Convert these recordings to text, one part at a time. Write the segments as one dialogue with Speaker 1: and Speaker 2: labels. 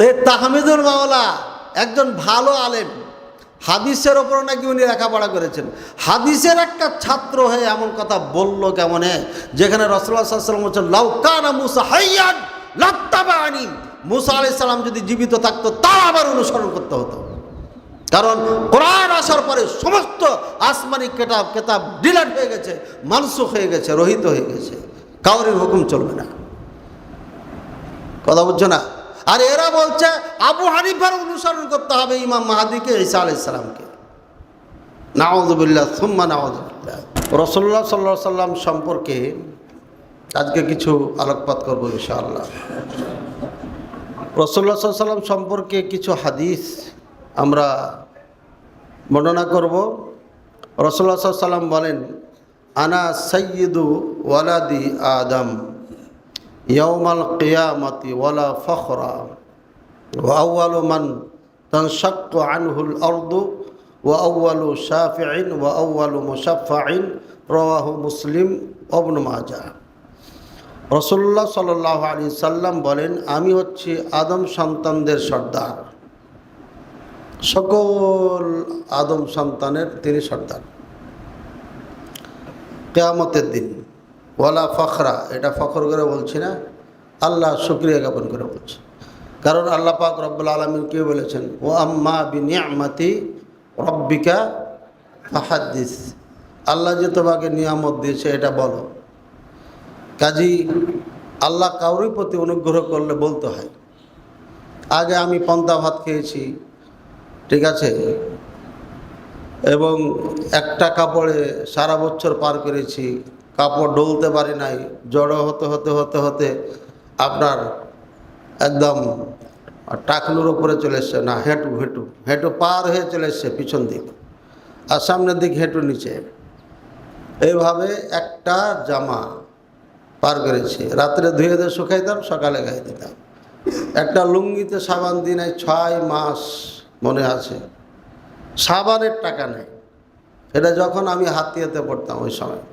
Speaker 1: এই তাহমিদুল মাওলা একজন ভালো আলেম, হাদিসের ওপর নাকি উনি লেখাপড়া করেছেন। হাদিসের একটা ছাত্র হয়ে এমন কথা বলল কেমনে, যেখানে রাসূলুল্লাহ সাল্লাল্লাহু আলাইহি ওয়াসাল্লাম বলেছেন লাউ কানা মুসা হাইয়ান লাত্তাবানি, মুসা আলাইহিস সালাম যদি জীবিত থাকতো তাও আবার অনুসরণ করতে হতো। কারণ কোরআন আসার পরে সমস্ত আসমানি কেতাব ডিলিট হয়ে গেছে, মানসুখ হয়ে গেছে, রহিত হয়ে গেছে, কাউরির হুকুম চলবে না। কথা বুঝছো না? আর এরা বলছে আবু হানিফার অনুসরণ করতে হবে, ইমাম মাহদিকে, ঈসা আলাইহিস সালামকে। নাউযুবিল্লাহ সুম্মা নাউযুবিল্লাহ। রাসূলুল্লাহ সাল্লাল্লাহু আলাইহি সাল্লাম সম্পর্কে আজকে কিছু আলোকপাত করব ইনশাআল্লাহ। রাসূলুল্লাহ সাল্লাল্লাহু আলাইহি সাল্লাম সম্পর্কে কিছু হাদিস আমরা বর্ণনা করব। রাসূলুল্লাহ সাল্লাল্লাহু আলাইহি সাল্লাম বলেন, আনা সাইয়্যিদু ওয়ালাদি আদম ইয়াউমাল কিয়ামতি ওয়ালা ফখরা ওয়া আউয়ালু মান তানশাক্কু আনহুল আরদু ওয়া আউয়ালু শাফিঈন ওয়া আউয়ালু মুশাফফাঈন, রাওয়াহু মুসলিম ওয়া ইবনে মাজাহ। রাসূলুল্লাহ সাল্লাল্লাহু আলাইহি সাল্লাম বলেন, আমি হচ্ছি আদম সন্তানদের সর্দার, সকল আদম সন্তানের তিনি সর্দার কিয়ামতের দিন। ওয়ালা ফখরা, এটা ফখর করে বলছি না, আল্লাহ শুকরিয়া জ্ঞাপন করে বলছি। কারণ আল্লাহ পাক রব্বুল আলামিন কে বলেছেন, ও আম্মা বিনিয়ামতি রব্বিকা ফাহাদ্দিস, আল্লাহ যে তোমাকে নিয়ামত দিয়েছে এটা বলো। কাজী আল্লাহ কারোর প্রতি অনুগ্রহ করলে বলতে হয়। আগে আমি পন্তা ভাত খেয়েছি, ঠিক আছে, এবং একটা কাপড়ে সারা বছর পার করেছি, কাপড় ডলতে পারি নাই, জড়ো হতে হতে হতে হতে আপনার একদম টাকলুর ওপরে চলে এসছে, না হেঁটু হেঁটু হেঁটু পার হয়ে চলে এসছে পিছন দিক, আর সামনের দিক হেঁটু নিচে, এইভাবে একটা জামা পার করেছি। রাত্রে ধুয়ে দিয়ে শুকাইতাম, সকালে গায়ে দিতাম। একটা লুঙ্গিতে সাবান দিই নাই 6 মাস, মনে আছে। সাবানের টাকা নেই, এটা যখন আমি হাতিয়াতে পড়তাম ওই সময়।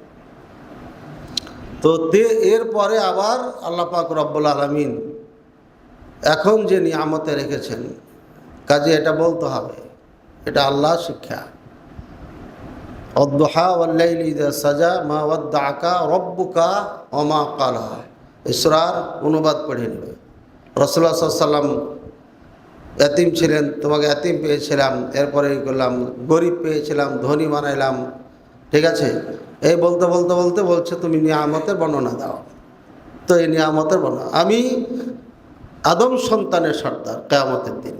Speaker 1: তো এরপরে আবার আল্লাহ পাক রব্বুল আলামিন এখন যে নিয়ামতে রেখেছেন, কাজে এটা বলতে হবে, এটা আল্লাহ শিক্ষা। অদ্দুহা ওয়াল্লাইলি ইযা সাজা মা ওয়াদ্দাআকা রব্বুকা ওয়া মা ক্বালা, সূরার অনুবাদ পড়ে নেবে। রাসূলুল্লাহ সাল্লাল্লাহু আলাইহি ওয়াসাল্লাম এতিম ছিলেন, তোমাকে এতিম পেয়েছিলাম, এরপরে করলাম গরিব পেয়েছিলাম, ধনী বানাইলাম, ঠিক আছে। এই বলতে বলতে বলতে বলছে তুমি নিয়ামতের বর্ণনা দাও। তো এই নিয়ামতের বর্ণনা, আমি আদম সন্তানের সর্দার। কিয়ামতের দিন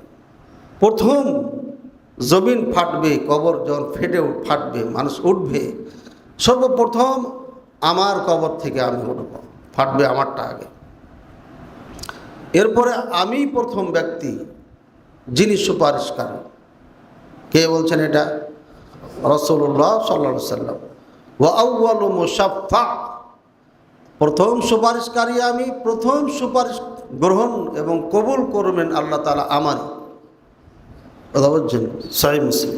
Speaker 1: প্রথম জমিন ফাটবে, কবর যখন ফাটবে, মানুষ উঠবে, সর্বপ্রথম আমার কবর থেকে আমি উঠব, ফাটবে আমারটা আগে। এরপরে আমি প্রথম ব্যক্তি যিনি সুপারিশকারী। কে বলছেন এটা? রাসূলুল্লাহ সাল্লাল্লাহু আলাইহি ওয়াসাল্লাম। ওয়া আউয়ালু মুশাফফা, প্রথম সুপারিশকারী আমি, প্রথম সুপারিশ গ্রহণ এবং কবুল করবেন আল্লাহ তাআলা আমারই। কথা বলছেন সহিহ মুসলিম।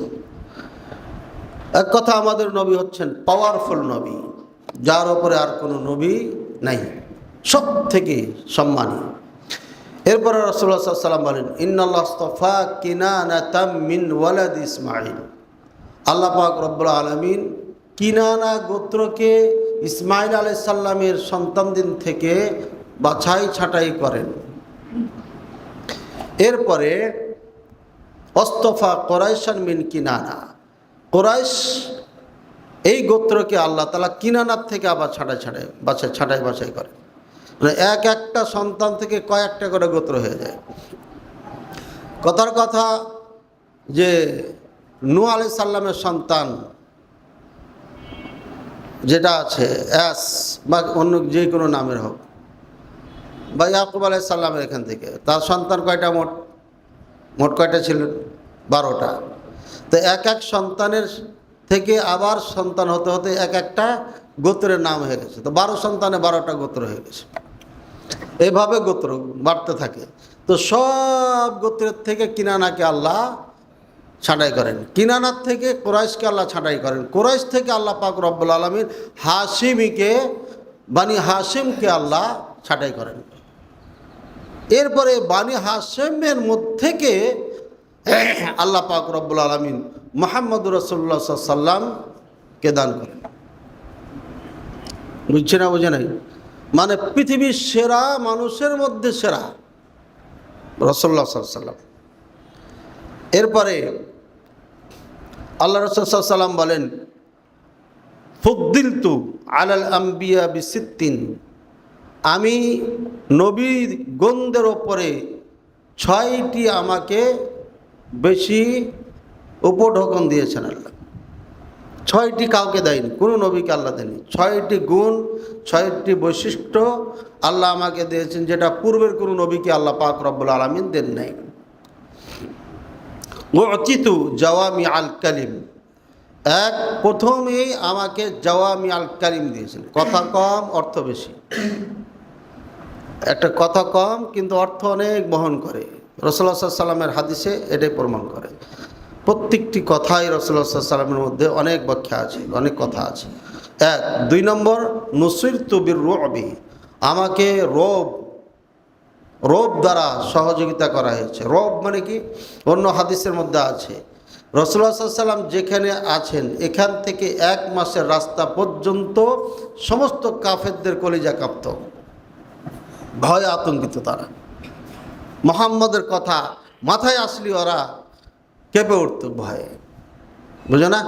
Speaker 1: এক কথা, আমাদের নবী হচ্ছেন পাওয়ারফুল নবী, যার উপরে আর কোনো নবী নাই, সব থেকে সম্মানী। এরপরে রাসূলুল্লাহ সাল্লাল্লাহু আলাইহি ওয়াসাল্লাম বলেন, ইন্নাল্লাহ আস্তাফা কিনানাতা মিন ওয়ালাদ ইসমাঈল, আল্লাহ পাক রব্বুল আলামিন কিনানা গোত্রকে ইসমাঈল আলাইহিস সালামের সন্তানদের থেকে বাছাই ছাঁটাই করেন। এরপরে অস্তফা কোরাইশান মিন কিনানা, কোরাইশ এই গোত্রকে আল্লাহ তাআলা কিনানার থেকে আবার ছাঁটাই বাছাই করেন। মানে এক একটা সন্তান থেকে কয়েকটা করে গোত্র হয়ে যায়। কথার কথা যে নূহ আলাইহিস সালামের সন্তান যেটা আছে এস বা অন্য যে কোনো নামের হোক, বা ইয়াকুব আলাইহিস সালামের এখান থেকে তার সন্তান কয়টা, মোট কয়টা ছিলেন? 12টা। তো এক এক সন্তানের থেকে আবার সন্তান হতে হতে এক একটা গোত্রের নাম হয়ে গেছে। তো 12 সন্তানে 12টা গোত্র হয়ে গেছে। এভাবে গোত্র বাড়তে থাকে। তো সব গোত্রের থেকে কিনানাকে আল্লাহ ছাঁটাই করেন, কিনানার থেকে কোরাইশকে আল্লাহ ছাঁটাই করেন, কোরাইশ থেকে আল্লাহ পাক রব্বুল আলামিন হাশিমিকে, বানি হাশিমকে আল্লাহ ছাঁটাই করেন। এরপরে বানি হাশেমের মধ্যে আল্লাহ পাক রব্বুল আলামিন মুহাম্মদুর রাসূলুল্লাহ সাল্লাল্লাহু আলাইহি সাল্লামকে দান করেন। বুঝছে না, বুঝে নাই? মানে পৃথিবীর সেরা মানুষের মধ্যে সেরা রাসূলুল্লাহ সাল্লাল্লাহু আলাইহি সাল্লাম। এরপরে আল্লাহ রাসূল সাল্লাল্লাহু আলাইহি সাল্লাম বলেন, ফুদ্দিলতু আলাল আম্বিয়া বিসিত্তিন, আমি নবীগণদের ওপরে 6টি আমাকে বেশি উপঢৌকন দিয়েছেন আল্লাহ। 6টি কাউকে দেয়নি, কোনো নবীকে আল্লাহ দেয়নি। 6টি গুণ, 6টি বৈশিষ্ট্য আল্লাহ আমাকে দিয়েছেন, যেটা পূর্বের কোনো নবীকে আল্লাহ পাক রব্বুল আলামিন দেন নাই। উতিতু জাওয়ামি আল কালিম, প্রথমেই আমাকে জাওয়ামি আল কালিম দিয়েছেন, কথা কম অর্থ বেশি। একটা কথা কম কিন্তু অর্থ অনেক বহন করে। রাসূলুল্লাহ সাল্লাল্লাহু আলাইহি সাল্লামের হাদিসে এটাই প্রমাণ করে। প্রত্যেকটি কথাই রাসূলুল্লাহ সাল্লাল্লাহু আলাইহি সাল্লামের মধ্যে অনেক ব্যাখ্যা আছে, অনেক কথা আছে। 2 নম্বর, নুসিরতু বির-রু'বি, আমাকে রব দ্বারা সহযোগিতা করা হয়েছে। রব মানে কি? অন্য হাদিসের মধ্যে আছে, রাসূলুল্লাহ সাল্লাল্লাহু আলাইহি সাল্লাম যেখানে আছেন এখান থেকে 1 মাসের রাস্তা পর্যন্ত সমস্ত কাফেরদের কলিজা কাঁপত, ভয়ে আতঙ্কিত তারা। মুহাম্মদের কথা মাথায় আসলে ওরা কেঁপে উঠত ভয়ে, বুঝো না?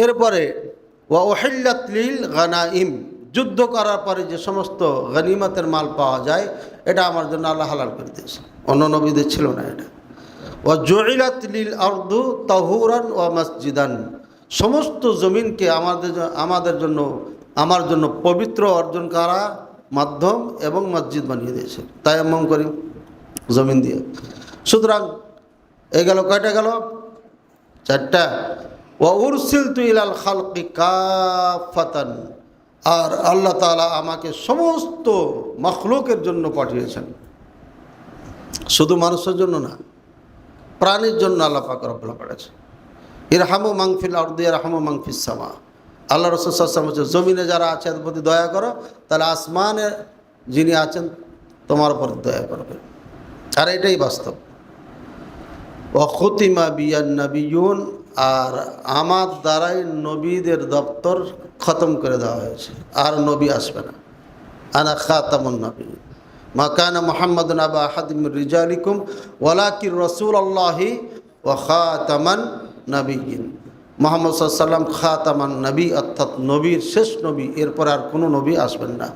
Speaker 1: এরপরে ওয়া উহিল্লাত লিল গানাইম, যুদ্ধ করার পরে যে সমস্ত গনিমতের মাল পাওয়া যায় এটা আমার জন্য আল্লাহ হালাল করে দিয়েছে, অন্য নবীদের ছিল না এটা। ওয়া জুইলাত লিল আরদু তাহুরান ওয়া মসজিদান, সমস্ত জমিনকে আমার জন্য পবিত্র অর্জন করা মাধ্যম এবং মসজিদ বানিয়ে দিয়েছে। তায়াম্মুম করি জমিন দিয়ে। সুতরাং এই গেল কয়টা গেল? 4টা। ওয়া উরসিলতু ইলাল খালকি কাফাতান, আর আল্লাহ তাআলা আমাকে সমস্ত মাখলুকের জন্য পাঠিয়েছেন, শুধু মানুষের জন্য না, প্রাণীর জন্য আল্লাহ পাক রব্বুল পাঠিয়েছেন। ইরহামু মান ফিল আরদি ইয়ারহামু মান ফিস সামা, আল্লাহ রাসূল সাল্লাল্লাহু আলাইহি ওয়াসাল্লাম বলেছেন, জমিনে যারা আছে তাদের প্রতি দয়া করো, তাহলে আসমানে যিনি আছেন তোমার উপর দয়া করবে। আর এটাই বাস্তব। ওয়া খুতিমা বিয়ান নাবিয়ুন, আর আমার দ্বারাই নবীদের দপ্তর খতম করে দেওয়া হয়েছে, আর নবী আসবে না। আনা খাতামুন নবিয়্যিন, মা কানা মুহাম্মাদুন আবা আহাদিম মির রিজালিকুম ওয়ালাকিন রাসূলুল্লাহি ওয়া খাতামান নাবিয়্যিন। মুহাম্মদ সাল্লাল্লাহু আলাইহি ওয়াসাল্লাম খাতামান নবী, অর্থাৎ নবীর শেষ নবী, এরপর আর কোনো নবী আসবেন না।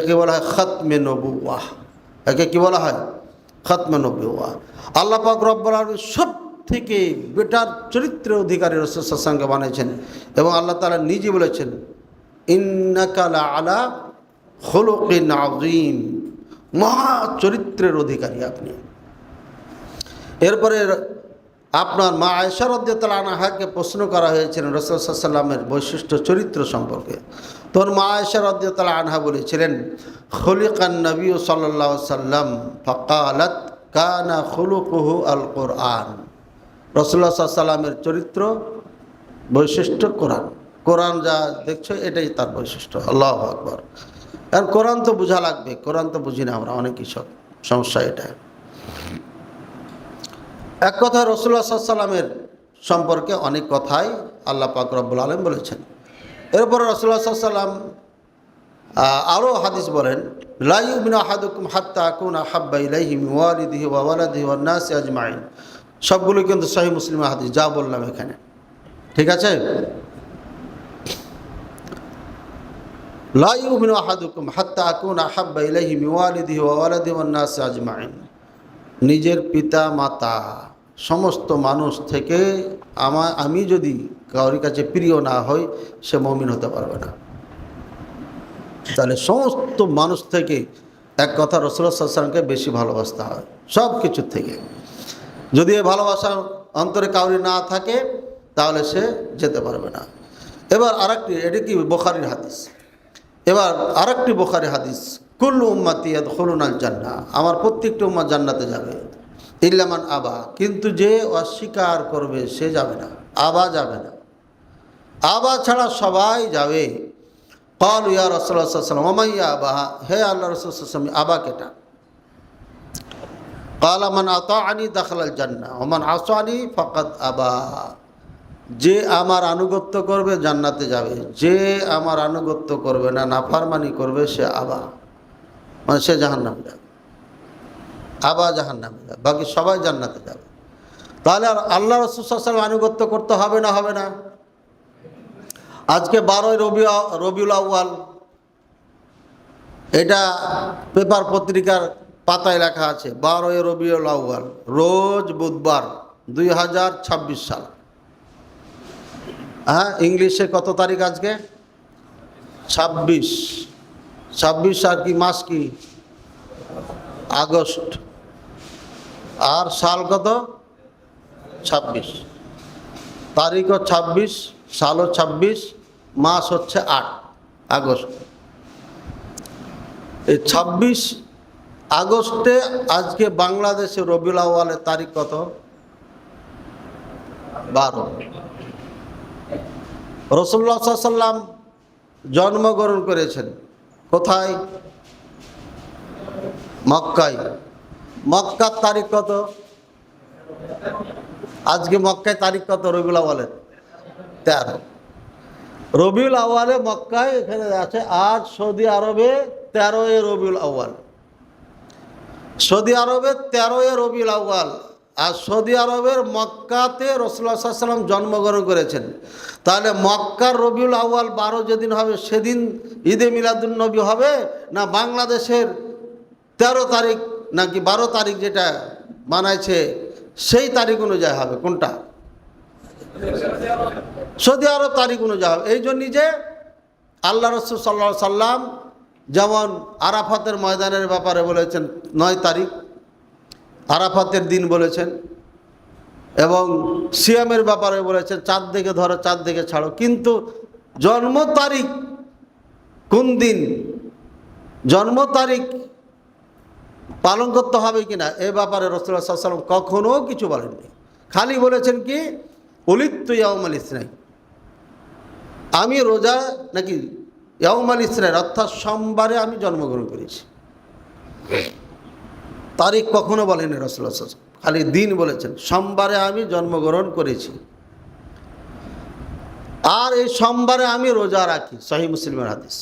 Speaker 1: একে বলা হয় খতমে নবুওয়াহ, একে কি বলা হয়? খতমে নবুওয়াহ। আল্লাহ পাক রব্বুল আলামিন সব থেকে বেটার চরিত্রের অধিকারী রাসূল সাল্লাল্লাহু আলাইহি ওয়াসাল্লামকে বানিয়েছেন, এবং আল্লাহ তাআলা নিজে বলেছেন, ইন্নাকা লাআলা খুলুকিন আযীম, মহা চরিত্রের অধিকারী আপনি। এরপরে আপনার মা আয়েশা রাদিয়াল্লাহু আনহাকে প্রশ্ন করা হয়েছিল রাসূল সাল্লাল্লাহু আলাইহি ওয়াসাল্লামের বৈশিষ্ট্য চরিত্র সম্পর্কে। তখন মা আয়েশা রাদিয়াল্লাহু আনহা বলেছিলেন, খুলিকান নবী সাল্লাল্লাহু আলাইহি ওয়াসাল্লাম ফাকালাত কানা খুলুকুহু আল কুরআন, রাসূলুল্লাহ সাল্লাল্লাহু আলাইহি ওয়াসাল্লামের চরিত্র বৈশিষ্ট্য কোরআন। কোরআন যা দেখছো এটাই তার বৈশিষ্ট্য। আল্লাহু আকবার। আর কোরআন তো বোঝা লাগবে, কোরআন তো বুঝি না আমরা, অনেক কিছু সমস্যা এটা। এক কথা, রাসূলুল্লাহ সাল্লাল্লাহু আলাইহি ওয়াসাল্লামের সম্পর্কে অনেক কথাই আল্লাহ পাক রব্বুল আলামিন বলেছেন। এরপর রাসূলুল্লাহ সাল্লাল্লাহু আলাইহি ওয়াসাল্লাম আরও হাদিস বলেন, লা ইউমিনু আহাদুকুম হাত্তা আকুনা হাব্বা ইলাইহি মিন ওয়ালিদিহি ওয়া ওয়ালাদিহি ওয়ান নাসি আজমাইন। সবগুলো কিন্তু সহিহ মুসলিমের হাদিস, যা বললাম এখানে, ঠিক আছে? লা ইউমিনু আহাদুকুম হাত্তা আকুনা হাব্বা ইলাইহি মিন ওয়ালিদিহি ওয়া ওয়ালাদিহি ওয়ান নাসি আজমাইন। নিজের পিতা মাতা সমস্ত মানুষ থেকে আমি যদি কারোর কাছে প্রিয় না হই, সে মুমিন হতে পারবে না। তাহলে সমস্ত মানুষ থেকে এক কথা রাসূলুল্লাহ সাল্লাল্লাহু আলাইহি ওয়াসাল্লামকে বেশি ভালোবাসতে হয় সব কিছুর থেকে। যদি এই ভালোবাসা অন্তরে কাউরি না থাকে তাহলে সে যেতে পারবে না। এবার আরেকটি, এটি কি বুখারীর হাদিস। এবার আরেকটি বুখারী হাদিস, কুল্লু উম্মতি ইয়াদখুলুনাল জান্নাহ, আমার প্রত্যেকটা উম্মত জান্নাতে যাবে, ইল্লা মান আবা, কিন্তু যে অস্বীকার করবে সে যাবে না, আবা যাবে না। আবা ছাড়া সবাই যাবে। ক্বালু ইয়া রাসূলুল্লাহ সাল্লাল্লাহু আলাইহি ওয়াসাল্লাম ওয়া মান ইয়াবাহা, হে আল্লাহ রাসূল সাল্লাল্লাহু আলাইহি ওয়াসাল্লাম, আবা কেটা? ক্বালা মান আতাআনি দাখালাল জান্নাহ ওয়া মান আসানি ফাকাদ আবা, যে আমার আনুগত্য করবে জান্নাতে যাবে, যে আমার আনুগত্য করবে না, নাফরমানি করবে, সে আবা, মানে সে জাহান্নামে যাবে। আবা জাহান্নামে যাবে, বাকি সবাই জান্নাতে যাবে। তাহলে আর আল্লাহ রাসূল সাল্লাল্লাহু আলাইহি ওয়াসাল্লাম আনুগত্য করতে হবে না, হবে না? আজকে 12ই রবিউল আউয়াল, এটা পেপার পত্রিকার পাতায় লেখা আছে 12ই রবিউল আউয়াল, রোজ বুধবার, 2026 সাল। হ্যাঁ, ইংলিশে কত তারিখ আজকে? 26 আর কি মাস কি? আগস্ট। আর সাল কত? 26। তারিখও 26, সালও 26, মাস হচ্ছে 8 আগস্ট। এই 26 আগস্টে আজকে বাংলাদেশে রবিউল আউয়ালের তারিখ কত? 12। রাসূলুল্লাহ সাল্লাল্লাহু আলাইহি ওয়াসাল্লাম জন্মগ্রহণ করেছেন কোথায়? মক্কায়। মক্কার তারিখ কত? আজকে মক্কায় তারিখ কত রবিউল আউয়ালের? 13। রবিউল আউয়ালে মক্কায় এখানে আছে, আর সৌদি আরবে 13ই রবিউল আউয়াল। সৌদি আরবে 13ই রবিউল আউয়াল, আর সৌদি আরবের মক্কাতে রাসূলুল্লাহ সাল্লাল্লাহু আলাইহি ওয়াসাল্লাম জন্মগ্রহণ করেছেন। তাহলে মক্কার রবিউল আউয়াল 12 যেদিন হবে সেদিন ঈদে মিলাদুন নবী হবে, না বাংলাদেশের 13 তারিখ নাকি 12 তারিখ যেটা বানাইছে সেই তারিখ অনুযায়ী হবে? কোনটা? সৌদি আরব তারিখ অনুযায়ী হবে। এই জন্যই যে আল্লাহ রাসূল সাল্লাল্লাহু আলাইহি সাল্লাম যেমন আরাফাতের ময়দানের ব্যাপারে বলেছেন 9 তারিখ, আরাফাতের দিন বলেছেন, এবং সিয়ামের ব্যাপারে বলেছেন চাঁদ দেখে ধরো, চাঁদ দেখে ছাড়ো। কিন্তু জন্ম তারিখ কোন দিন, জন্ম তারিখ পালন করতে হবে কিনা এ ব্যাপারে রাসূলুল্লাহ সাল্লাল্লাহু আলাইহি ওয়াসাল্লাম কখনো কিছু বলেননি। খালি বলেছেন কি, উলিদতু ইয়াউমাল ইসনাইন, আমি রোজা নাকি ইয়াউমাল ইসনাইন অর্থাৎ সোমবারে আমি জন্মগ্রহণ করেছি। তারিখ কখনো বলেনি রাসূলুল্লাহ সাল্লাল্লাহু আলাইহি ওয়াসাল্লাম, খালি দিন বলেছেন সোমবারে আমি জন্মগ্রহণ করেছি, আর এই সোমবারে আমি রোজা রাখি। সহিহ মুসলিমের হাদিস।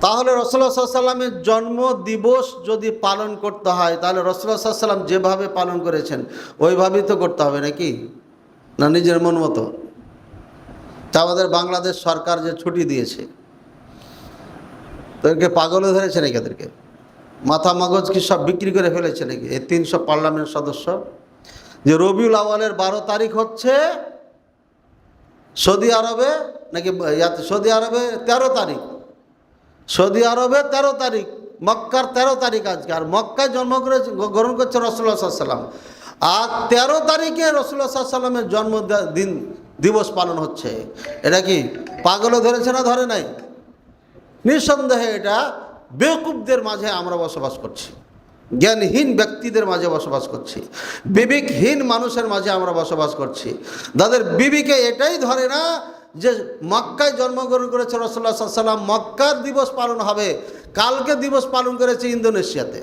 Speaker 1: তাহলে রাসূলুল্লাহ সাল্লাল্লাহু আলাইহি ওয়াসাল্লামের জন্ম দিবস যদি পালন করতে হয়, তাহলে রাসূলুল্লাহ সাল্লাল্লাহু আলাইহি ওয়াসাল্লাম যেভাবে পালন করেছেন ওইভাবেই তো করতে হবে নাকি, না নিজের মন মতো? তা আমাদের বাংলাদেশ সরকার যে ছুটি দিয়েছে, তোদেরকে পাগলে ধরেছে নাকি? এদেরকে মাথা মগজ কি সব বিক্রি করে ফেলেছে নাকি এই 300 পার্লামেন্ট সদস্য? যে রবিউল আউয়ালের 12 তারিখ হচ্ছে সৌদি আরবে নাকি সৌদি আরবে 13 তারিখ, সৌদি আরবে 13 তারিখ, মক্কার 13 তারিখ আজকে, আর মক্কায় জন্মগ্রহণ করছে রাসূলুল্লাহ সাল্লাল্লাহু আলাইহি ওয়াসাল্লাম, আর 13 তারিখে রাসূলুল্লাহ সাল্লাল্লাহু আলাইহি ওয়াসাল্লামের জন্মদিন দিবস পালন হচ্ছে। এটা কি পাগলও ধরেছে না ধরে নাই? নিঃসন্দেহে এটা বেকুবদের মাঝে আমরা বসবাস করছি, জ্ঞানহীন ব্যক্তিদের মাঝে বসবাস করছি, বিবেকহীন মানুষের মাঝে আমরা বসবাস করছি, যাদের বিবেকে এটাই ধরে না যে মক্কায় জন্মগ্রহণ করেছে রাসূলুল্লাহ সাল্লাল্লাহু আলাইহি ওয়াসাল্লাম, মক্কার দিবস পালন হবে। কালকে দিবস পালন করেছে ইন্দোনেশিয়াতে,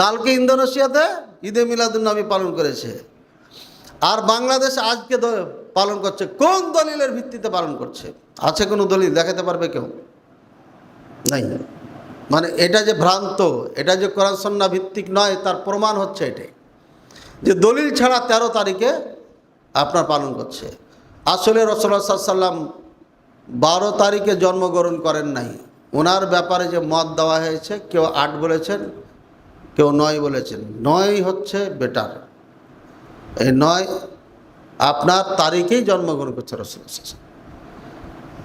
Speaker 1: কালকে ইন্দোনেশিয়াতে ঈদে মিলাদুন নবী পালন করেছে, আর বাংলাদেশ আজকে পালন করছে। কোন দলিলের ভিত্তিতে পালন করছে? আছে কোনো দলিল দেখাতে পারবে কেউ? নাই। মানে এটা যে ভ্রান্ত, এটা যে কোরআন সুন্নাহ ভিত্তিক নয়, তার প্রমাণ হচ্ছে এটাই যে দলিল ছাড়া 13 তারিখে আপনার পালন করছে। আসলে রাসূলুল্লাহ সাল্লাল্লাহু আলাইহি ওয়াসাল্লাম 12 তারিখে জন্মগ্রহণ করেন নাই। ওনার ব্যাপারে যে মত দেওয়া হয়েছে, কেউ 8 বলেছেন, কেউ 9 বলেছেন। 9 হচ্ছে বেটার, এই 9 আপনার তারিখেই জন্মগ্রহণ করছে রাসূলুল্লাহ সাল্লাল্লাহু আলাইহি ওয়াসাল্লাম,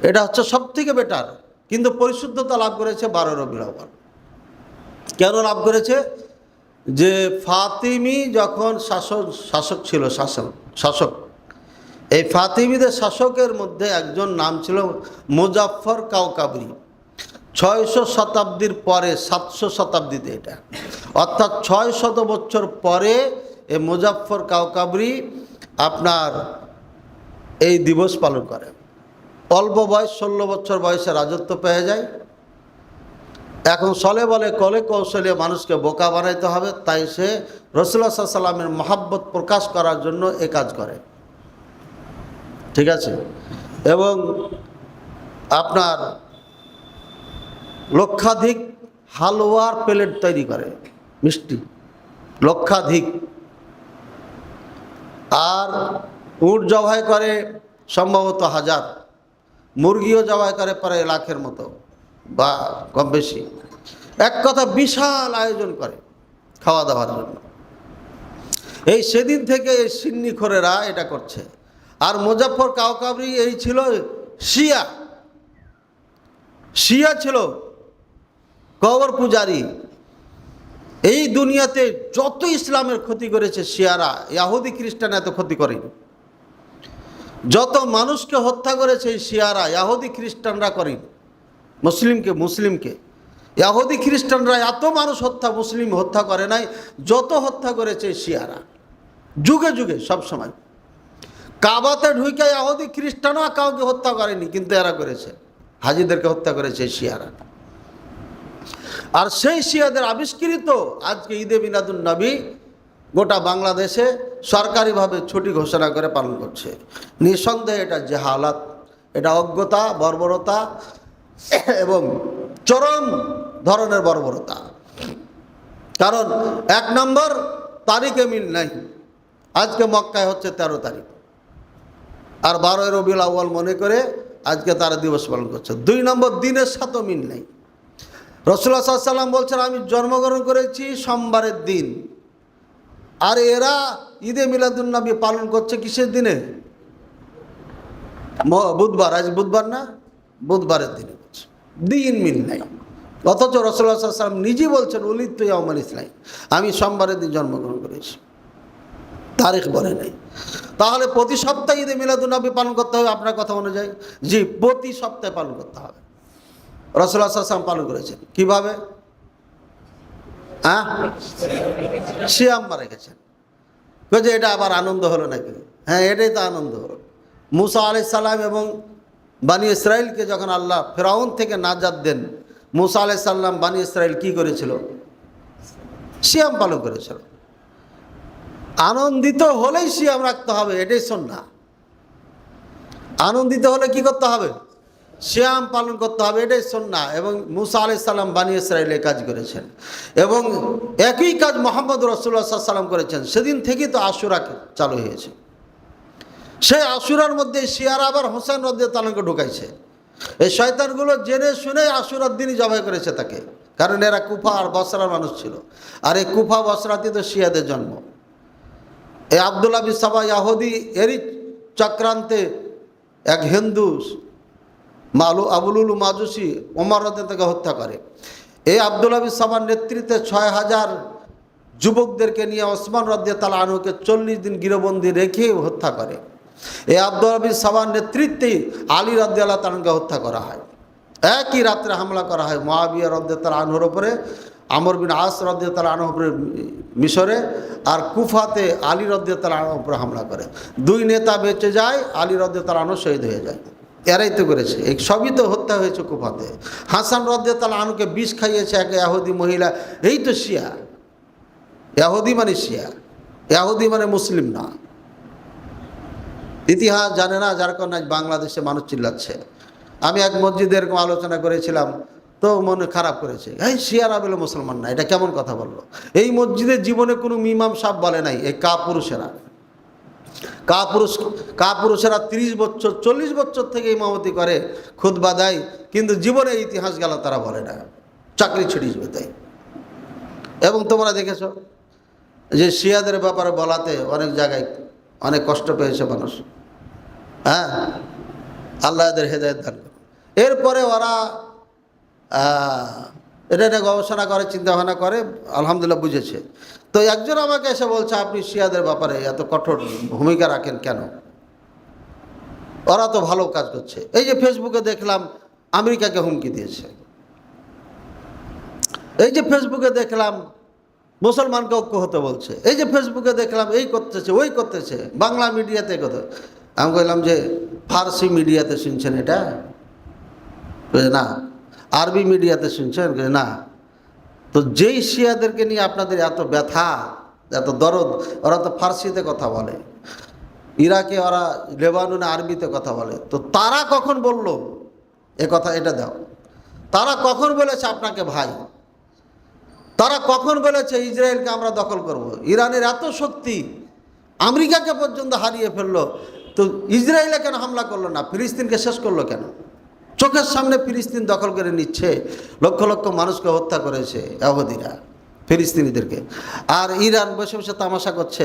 Speaker 1: এটা হচ্ছে সব থেকে বেটার। কিন্তু পরিশুদ্ধতা লাভ করেছে 12 রবিউল আউয়াল। কেন লাভ করেছে? যে ফাতিমি যখন শাসক ছিল, শাসক, এই ফাতিমিদের শাসকের মধ্যে একজন নাম ছিল মুজাফফর কাওকাবরি। 600 শতাব্দীর পরে, 700 শতাব্দীতে এটা, অর্থাৎ 600 বছর পরে এই মুজাফফর কাওকাবরি আপনার এই দিবস পালন করে। অল্প বয়স 16 বছর বয়সে রাজত্ব পেয়ে যায়। এখন চলে বলে কলে কৌশলে মানুষকে বোকা বানাইতে হবে, তাই সে রাসূলুল্লাহ সাল্লাল্লাহু আলাইহি ওয়াসাল্লামের মহব্বত প্রকাশ করার জন্য এ কাজ করে। ঠিক আছে। এবং আপনার লক্ষাধিক হালুয়ার প্লেট তৈরি করে, মিষ্টি লক্ষাধিক। আর উট জবাই করে সম্ভবত 1000, মুরগিও জবাই করে প্রায় লাখের মতো বা কম বেশি। এক কথা বিশাল আয়োজন করে খাওয়া দাওয়ার জন্য। এই সেদিন থেকে এই সিন্নিখোরেরা এটা করছে। আর মুজাফফর কাওকাবি এই ছিল শিয়া, শিয়া ছিল কবর পূজারী। এই দুনিয়াতে যত ইসলামের ক্ষতি করেছে শিয়ারা, ইহুদি খ্রিস্টান এত ক্ষতি করেনি। যত মানুষকে হত্যা করেছে এই শিয়ারা, ইহুদি খ্রিস্টানরা করেনি। মুসলিমকে ইহুদি খ্রিস্টানরা এত মানুষ মুসলিম হত্যা করে নাই যত হত্যা করেছে শিয়ারা, যুগে যুগে সব সময়। কাবাতে ঢুকে ইহুদি খ্রিস্টানও কাউকে হত্যা করেনি, কিন্তু এরা করেছে, হাজিদেরকে হত্যা করেছে শিয়ারা। আর সেই শিয়াদের আবিষ্কৃত আজকে ঈদে মিলাদুন নবী গোটা বাংলাদেশে সরকারিভাবে ছুটি ঘোষণা করে পালন করছে। নিঃসন্দেহে এটা জাহালাত, এটা অজ্ঞতা, বর্বরতা এবং চরম ধরনের বর্বরতা। কারণ 1 নম্বর তারিখে মিল নাই। আজকে মক্কায় হচ্ছে 13 তারিখ, আর 12 রবিউল আউয়াল মনে করে আজকে তারা দিবস পালন করছে। 2 নম্বর দিনের সাথে মিল নেই। রাসূলুল্লাহ সাল্লাল্লাহু আলাইহি ওয়াসাল্লাম বলছেন আমি জন্মগ্রহণ করেছি সোমবারের দিন, আর এরা ঈদে মিলাদুন নবী পালন করছে কিসের দিনে? বুধবার। আজ বুধবার না, বুধবারের দিনে করছে। দিন মিল নাই। অথচ রাসূলুল্লাহ সাল্লাল্লাহু আলাইহি ওয়াসাল্লাম নিজে বলছেন উলিদতু ইয়াউমাল ইসনাইন, আমি সোমবারের দিন জন্মগ্রহণ করেছি, তারিখ বলে নাই। তাহলে প্রতি সপ্তাহে ঈদে মিলাদুন নবী পালন করতে হবে আপনার কথা অনুযায়ী? জি, প্রতি সপ্তাহে পালন করতে হবে। রাসূলুল্লাহ সাল্লাল্লাহু আলাইহি ওয়াসাল্লাম পালন করেছেন কিভাবে? সিয়াম রেখেছেন। যে এটা আবার আনন্দ হলো নাকি? হ্যাঁ, এটাই তো আনন্দ হলো। মুসা আলাইহিস সালাম এবং বানি ইসরাইলকে যখন আল্লাহ ফেরাউন থেকে নাজাত দেন, মুসা আলাইহিস সালাম বানি ইসরাইল কি করেছিল? সিয়াম পালন করেছিল। আনন্দিত হলেই সিয়াম রাখতে হবে, এটাই সুন্নাহ। আনন্দিত হলে কি করতে হবে? সিয়াম পালন করতে হবে, এটাই সুন্নাহ। এবং মুসা আলাইহিস সালাম বানি ইসরাইলে কাজ করেছেন, এবং একই কাজ মুহাম্মদ রাসূলুল্লাহ সাল্লাল্লাহু আলাইহি ওয়াসাল্লাম করেছেন। সেদিন থেকেই তো আশুরা চালু হয়েছে। সেই আশুরার মধ্যে শিয়ারা আবার হোসেন রাদিয়াল্লাহু তাআলাকে ঢুকাইছে। এই শয়তানগুলো জেনে শুনে আশুরার দিনই জবাই করেছে তাকে, কারণ এরা কুফা আর বসরার মানুষ ছিল। আর এই কুফা বসরাতে তো শিয়াদের জন্ম। এই আব্দুল্লাহ বিন সাবা ইহুদি, এরই চক্রান্তে এক হিন্দু আবুলুল মাজুসি ওমর রাদিয়াল্লাহু হত্যা করে। এই আব্দুল্লাহ বিন সাবার নেতৃত্বে 6000 যুবকদেরকে নিয়ে ওসমান রাদিয়াল্লাহু আনহুকে 40 দিন গৃহবন্দী রেখে হত্যা করে। এই আব্দুল্লাহ বিন সাবার নেতৃত্বেই আলী রাদিয়াল্লাহু আনহুকে হত্যা করা হয়। একই রাত্রে হামলা করা হয় মুআবিয়া রাদিয়াল্লাহু আনহুর উপরে, আমর বিন আস রাদিয়াল্লাহু আনহুর উপরে মিশরে, আর কুফাতে আলী রাদিয়াল্লাহু আনহুর উপরে হামলা করে। 2 নেতা বেঁচে যায়, আলী রাদিয়াল্লাহু আনহু শহীদ হয়ে যায়। এরাই তো করেছে, এই সবই তো হত্যা হয়েছে কুফাতে। হাসান রাদিয়াল্লাহু আনহুকে বিষ খাইয়েছে এক ইহুদি মহিলা। এই তো শিয়া। ইহুদি মানে শিয়া, ইহুদি মানে মুসলিম না। ইতিহাস জানে না, যার কারণে বাংলাদেশে মানুষ চিল্লাচ্ছে। আমি এক মসজিদে এরকম আলোচনা করেছিলাম, তো মনে খারাপ করেছে, এই শিয়ারা বলে মুসলমান না, এটা কেমন কথা বললো? এই মসজিদের জীবনে কোনো ইমাম সাহেব বলে নাই এই কাপুরুষেরা 30 বছর 40 বছর থেকে ইমামতি করে, খুতবা দেয়, কিন্তু জীবনে ইতিহাস গেল তারা বলে না, চাকরি ছেড়ে যাবে তাই। এবং তোমরা দেখেছো যে শিয়াদের ব্যাপারে বলাতে অনেক জায়গায় অনেক কষ্ট পেয়েছে মানুষ। হ্যাঁ, আল্লাহ এদের হেদায়েত দান করে। এরপরে ওরা এটা নিয়ে গবেষণা করে, চিন্তাভাবনা করে, আলহামদুলিল্লাহ বুঝেছে। তো একজন আমাকে এসে বলছে আপনি শিয়াদের ব্যাপারে এত কঠোর ভূমিকা রাখেন কেন? ওরা তো ভালো কাজ করছে। এই যে ফেসবুকে দেখলাম আমেরিকাকে হুমকি দিয়েছে, এই যে ফেসবুকে দেখলাম মুসলমানকে ঐক্য হতে বলছে, এই যে ফেসবুকে দেখলাম এই করতেছে ওই করতেছে, বাংলা মিডিয়াতে কথা। আমি বললাম যে ফার্সি মিডিয়াতে শুনছেন এটা? না। আরবি মিডিয়াতে শুনছেন? না। তো যেই শিয়াদেরকে নিয়ে আপনাদের এত ব্যথা, এত দরদ, ওরা তো ফার্সিতে কথা বলে, ইরাকে ওরা লেবাননে আরবিতে কথা বলে, তো তারা কখন বলল এ কথা? এটা দাও। তারা কখন বলেছে আপনাকে ভাই? তারা কখন বলেছে ইসরায়েলকে আমরা দখল করব? ইরানের এত শক্তি, আমেরিকাকে পর্যন্ত হারিয়ে ফেললো, তো ইসরায়েলে কেন হামলা করলো না? ফিলিস্তিনকে শেষ করলো কেন? চোখের সামনে ফিলিস্তিন দখল করে নিচ্ছে, লক্ষ লক্ষ মানুষকে হত্যা করেছে ইহুদিরা ফিলিস্তিনিদেরকে, আর ইরান বসে বসে তামাশা করছে।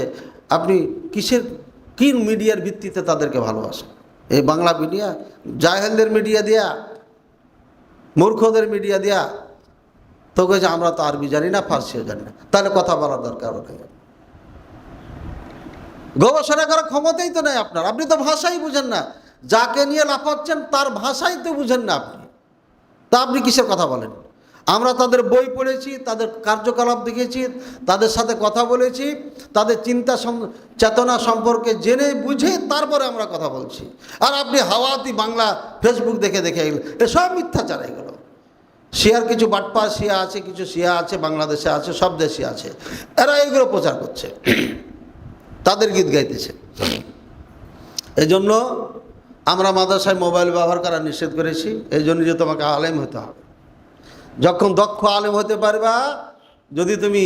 Speaker 1: আপনি কি মিডিয়ার ভিত্তিতে তাদেরকে ভালোবাসেন? এই বাংলা মিডিয়া, জাহেলদের মিডিয়া দিয়া, মূর্খদের মিডিয়া দিয়া। তো যে আমরা তো আরবি জানি না, ফার্সিও জানি না, তাহলে কথা বলার দরকার নেই। গবেষণা করার ক্ষমতাই তো নেই আপনার, আপনি তো ভাষাই বুঝেন না। যাকে নিয়ে লাফাচ্ছেন তার ভাষাই তো বুঝেন না আপনি, তা আপনি কিসের কথা বলেন? আমরা তাদের বই পড়েছি, তাদের কার্যকলাপ দেখেছি, তাদের সাথে কথা বলেছি, তাদের চিন্তা চেতনা সম্পর্কে জেনে বুঝে তারপরে আমরা কথা বলছি। আর আপনি হাওয়াতি বাংলা ফেসবুক দেখে দেখে এগুলো, এসব মিথ্যাচার এগুলো। শিয়ার কিছু বাটপা শিয়া আছে, কিছু শিয়া আছে, বাংলাদেশে আছে, সব দেশে আছে, এরা এইগুলো প্রচার করছে, তাদের গীত গাইতেছে। এই জন্য আমরা মাদ্রাসায় মোবাইল ব্যবহার করা নিষেধ করেছি। এই জন্য যে তোমাকে আলেম হতে হবে। যখন দক্ষ আলেম হতে পারবা, যদি তুমি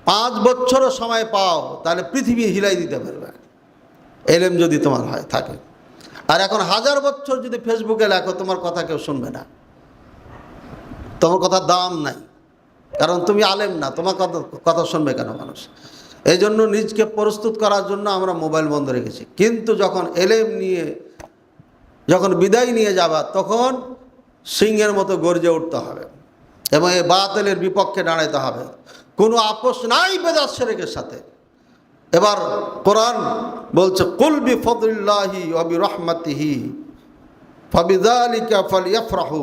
Speaker 1: 5 বছরও সময় পাও, তাহলে পৃথিবী হিলাই দিতে পারবে, এলেম যদি তোমার হয় থাকে। আর এখন 1000 বছর যদি ফেসবুকে লেখো, তোমার কথা কেউ শুনবে না, তোমার কথার দাম নাই, কারণ তুমি আলেম না, তোমার কথা শুনবে কেন মানুষ? এই জন্য নিজকে প্রস্তুত করার জন্য আমরা মোবাইল বন্ধ রেখেছি। কিন্তু যখন এলেম নিয়ে যখন বিদায় নিয়ে যাবা, তখন সিংহের মতো গর্জে উঠতে হবে এবং এই বাতিলের বিপক্ষে দাঁড়াইতে হবে। কোনো আপোষ নাই বেদাত শিরকের সাথে। এবার কোরআন বলছে, কুল বিফদলিল্লাহি ওয়া বিরহমাতিহি ফাবিযালিকা ফালইফরাহু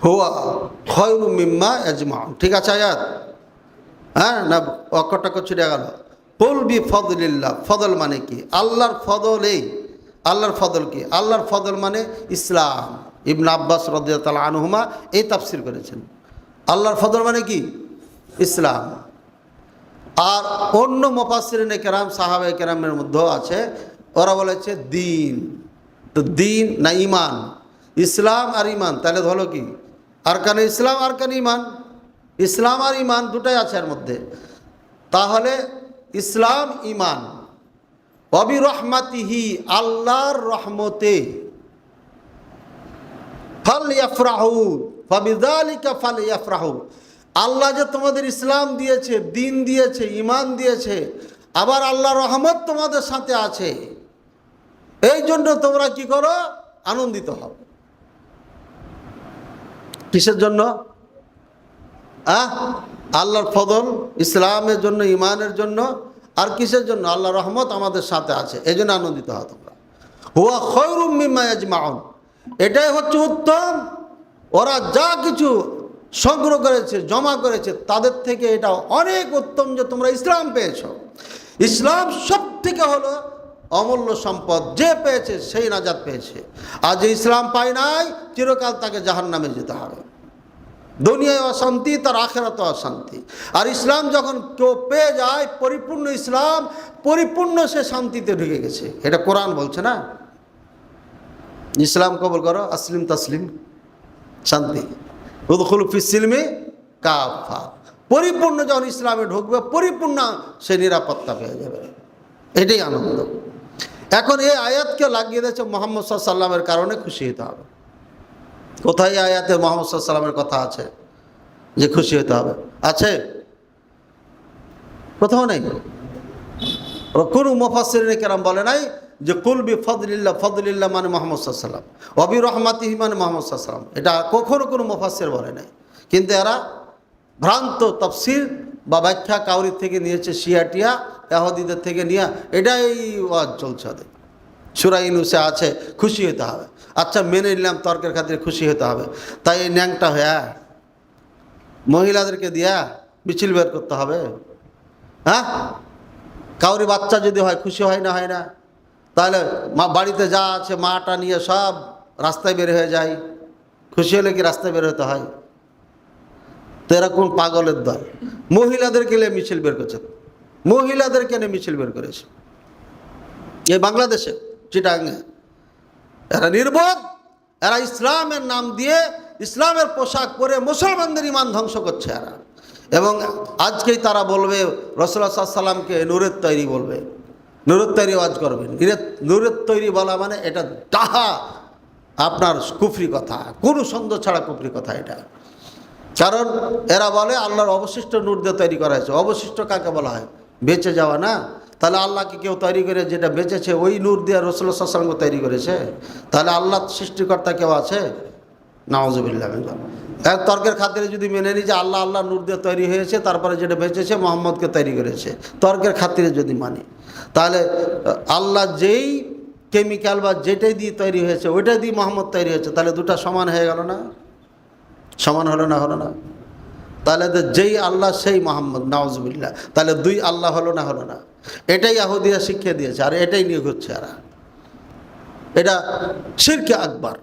Speaker 1: হুয়া খায়রুম মিম্মা ইয়াজমাউন। ঠিক আছে আয়াত? হ্যাঁ না, অক্ষরটা ছুটে গেল। কুল বিফদলিল্লাহ, ফদল মানে কি? আল্লাহর ফদলেই। আল্লাহর ফদল কি? আল্লাহর ফদল মানে ইসলাম। ইবনে আব্বাস রাদিয়াল্লাহু আনহুমা এই তাফসীর করেছেন। আল্লাহর ফদল মানে কি? ইসলাম। আর অন্য মুফাসসিরিনে কেরাম, সাহাবায়ে কেরামের মধ্যেও আছে, ওরা বলেছে দিন। তো দিন না ইমান, ইসলাম আর ইমান, তাহলে হলো কি? আরকানে ইসলাম, আরকানে ইমান। ইসলাম আর ইমান দুটাই আছে এর মধ্যে। তাহলে ইসলাম, ইমান। ওয়াবি রহমাতিহি, আল্লাহর রহমতে, ফালইফরাহু ফাবিযালিকা ফালইফরাহু। আল্লাহ যে তোমাদের ইসলাম দিয়েছে, দিন দিয়েছে, ইমান দিয়েছে, আবার আল্লাহর রহমত তোমাদের সাথে আছে, এই জন্য তোমরা কি করো? আনন্দিত হও। কিসের জন্য? আল্লাহর ফদল, ইসলামের জন্য, ইমানের জন্য। আর কিসের জন্য? আল্লাহর রহমত আমাদের সাথে আছে, এই জন্য আনন্দিত হও তোমরা। হুয়া খায়রুম মিম্মা ইয়াজমাউন, এটাই হচ্ছে উত্তম। ওরা যা কিছু সংগ্রহ করেছে, জমা করেছে, তাদের থেকে এটা অনেক উত্তম যে তোমরা ইসলাম পেয়েছ। ইসলাম সব থেকে হলো অমূল্য সম্পদ, যে পেয়েছে সেই নাজাত পেয়েছে। আর যে ইসলাম পায় নাই, চিরকাল তাকে জাহান্নামে যেতে হবে। দুনিয়ায় অশান্তি, তার আখিরাতে অশান্তি। আর ইসলাম যখন কেউ পেয়ে যায়, পরিপূর্ণ ইসলাম, পরিপূর্ণ সে শান্তিতে ঢুকে গেছে। এটা কোরআন বলছে না? ইসলাম কবুল করো, আসলিম তাসলিম, শান্তি। উদখুলু ফিস সিলমি কাফা, পরিপূর্ণ যখন ইসলামে ঢুকবে, পরিপূর্ণ সে নিরাপত্তা পেয়ে যাবে। এটাই আনন্দ। এখন এই আয়াতকে লাগিয়ে দিয়েছে মুহাম্মদ সাল্লাল্লাহু আলাইহি ওয়াসাল্লামের কারণে খুশি হতে হবে। কোথায় আয়াতে মুহাম্মদ সাল্লাল্লাহু আলাইহি ওয়াসাল্লামের কথা আছে যে খুশি হতে হবে? আছে? কোথাও নেই। কোনো মুফাসসিরিনে কেরাম বলে নাই যে কুল বিফদলিল্লাহ, ফদলিল্লাহ মানে মুহাম্মদ সাল্লাল্লাহু আলাইহি ওয়াসাল্লাম, ওয়া বিরহমাতিহি মানে মুহাম্মদ সাল্লাল্লাহু আলাইহি ওয়াসাল্লাম। এটা কখনো কোনো মুফাসসির বলে নাই। কিন্তু এরা ভ্রান্ত তাফসীর বা ব্যাখ্যা কাউরির থেকে নিয়েছে, শিয়াটিয়া ইহুদিদের থেকে নিয়ে, এটাই ওয়াজ চলছে ওদের। সূরা ইউনূসে আছে খুশি হতে হবে। আচ্ছা মেনে নিলাম, তর্কের খাতিরে খুশি হতে হবে, তাই এই ন্যাংটা হয়ে মহিলাদেরকে দিয়া মিছিল বের করতে হবে? হ্যাঁ, কাউরি বাচ্চা যদি হয় খুশি হয় না? হয় না? তাহলে মা বাড়িতে যা আছে মাটা নিয়ে সব রাস্তায় বের হয়ে যায়। খুশি হলে কি রাস্তায় বের হতে হয়? তো এরকম পাগলের দল মহিলাদেরকে নিয়ে মিছিল বের করছে, মহিলাদেরকে নিয়ে মিছিল বের করেছে এই বাংলাদেশে চিটাগাঙে। এরা নির্বোধ, এরা ইসলামের নাম দিয়ে ইসলামের পোশাক পরে মুসলমানদের ঈমান ধ্বংস করছে এরা। এবং আজকেই তারা বলবে রাসূলুল্লাহ সাল্লাল্লাহু আলাইহি ওয়াসাল্লামকে নূরের তৈরি বলবে, নূরের তৈরি ওয়াজ করবে। নূরের তৈরি বলা মানে এটা ডাহা আপনার কুফরি কথা, কোনো সন্দেহ ছাড়া কুফরি কথা এটা। কারণ এরা বলে আল্লাহর অবশিষ্ট নূর দিয়ে তৈরি করা হয়েছে। অবশিষ্ট কাকে বলা হয়? বেঁচে যাওয়া না? তাহলে আল্লাহকে কেউ তৈরি করে যেটা বেঁচেছে ওই নূর দিয়ে রাসূলুল্লাহ সাল্লাল্লাহু আলাইহি ওয়াসাল্লামকে তৈরি করেছে? তাহলে আল্লাহ সৃষ্টিকর্তা কেউ আছে? নাউযুবিল্লাহ। তর্কের খাতিরে যদি মেনে নিই যে আল্লাহ আল্লাহ নূর দিয়ে তৈরি হয়েছে, তারপরে যেটা বেঁচেছে মোহাম্মদকে তৈরি করেছে, তর্কের খাতিরে যদি মানি, তাহলে আল্লাহ যেই কেমিক্যাল বা যেটাই দিয়ে তৈরি হয়েছে ওইটাই দিয়ে মোহাম্মদ তৈরি হয়েছে, তাহলে দুটা সমান হয়ে গেল না? সমান হলো না? হলো না? তাহলে তো যেই আল্লাহ সেই মোহাম্মদ, নাউজুবিল্লাহ। তাহলে দুই আল্লাহ হলো না? হলো না? এটাই ইহুদিরা শিখিয়ে দিয়েছে, আর এটাই নিয়ে ঘুরছে এরা। এটা শিরকে আকবার,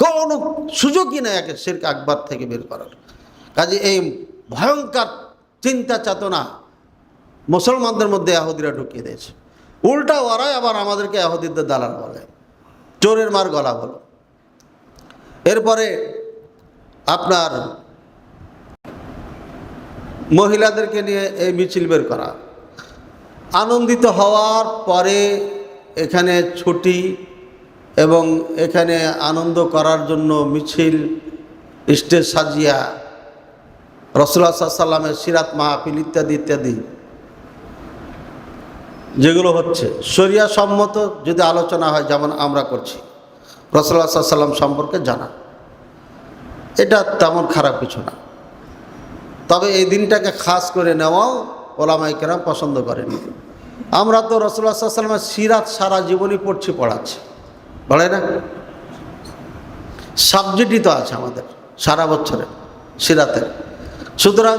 Speaker 1: কোনো সুযোগই নেই একে শিরকে আকবার থেকে বের করার। কাজে এই ভয়ঙ্কর চিন্তা চেতনা মুসলমানদের মধ্যে ইহুদিরা ঢুকিয়ে দিয়েছে। উল্টা ওরাই আবার আমাদেরকে ইহুদিদের দালাল বলে, চোরের মার গলা বলো। এরপরে আপনার মহিলাদেরকে নিয়ে এই মিছিল বের করা, আনন্দিত হওয়ার পরে এখানে ছুটি এবং এখানে আনন্দ করার জন্য মিছিল, স্টেজ সাজিয়া রাসূলুল্লাহ সাল্লাল্লাহু আলাইহি ওয়াসাল্লামের সিরাত মাহফিল ইত্যাদি ইত্যাদি যেগুলো হচ্ছে শরিয়া সম্মত যদি আলোচনা হয়, যেমন আমরা করছি রাসূলুল্লাহ সাল্লাল্লাহু আলাইহি ওয়াসাল্লাম সম্পর্কে জানা, এটা তেমন খারাপ কিছু না। তবে এই দিনটাকে খাস করে নেওয়াও ওলামায়ে কেরাম পছন্দ করেনি। আমরা তো রাসূলুল্লাহ সাল্লাল্লাহু আলাইহি ওয়াসাল্লামের সিরাত সারা জীবনই পড়ছি, পড়াচ্ছি, বলে না? সাবজেক্টই তো আছে আমাদের সারা বছরে সিরাতের। সুতরাং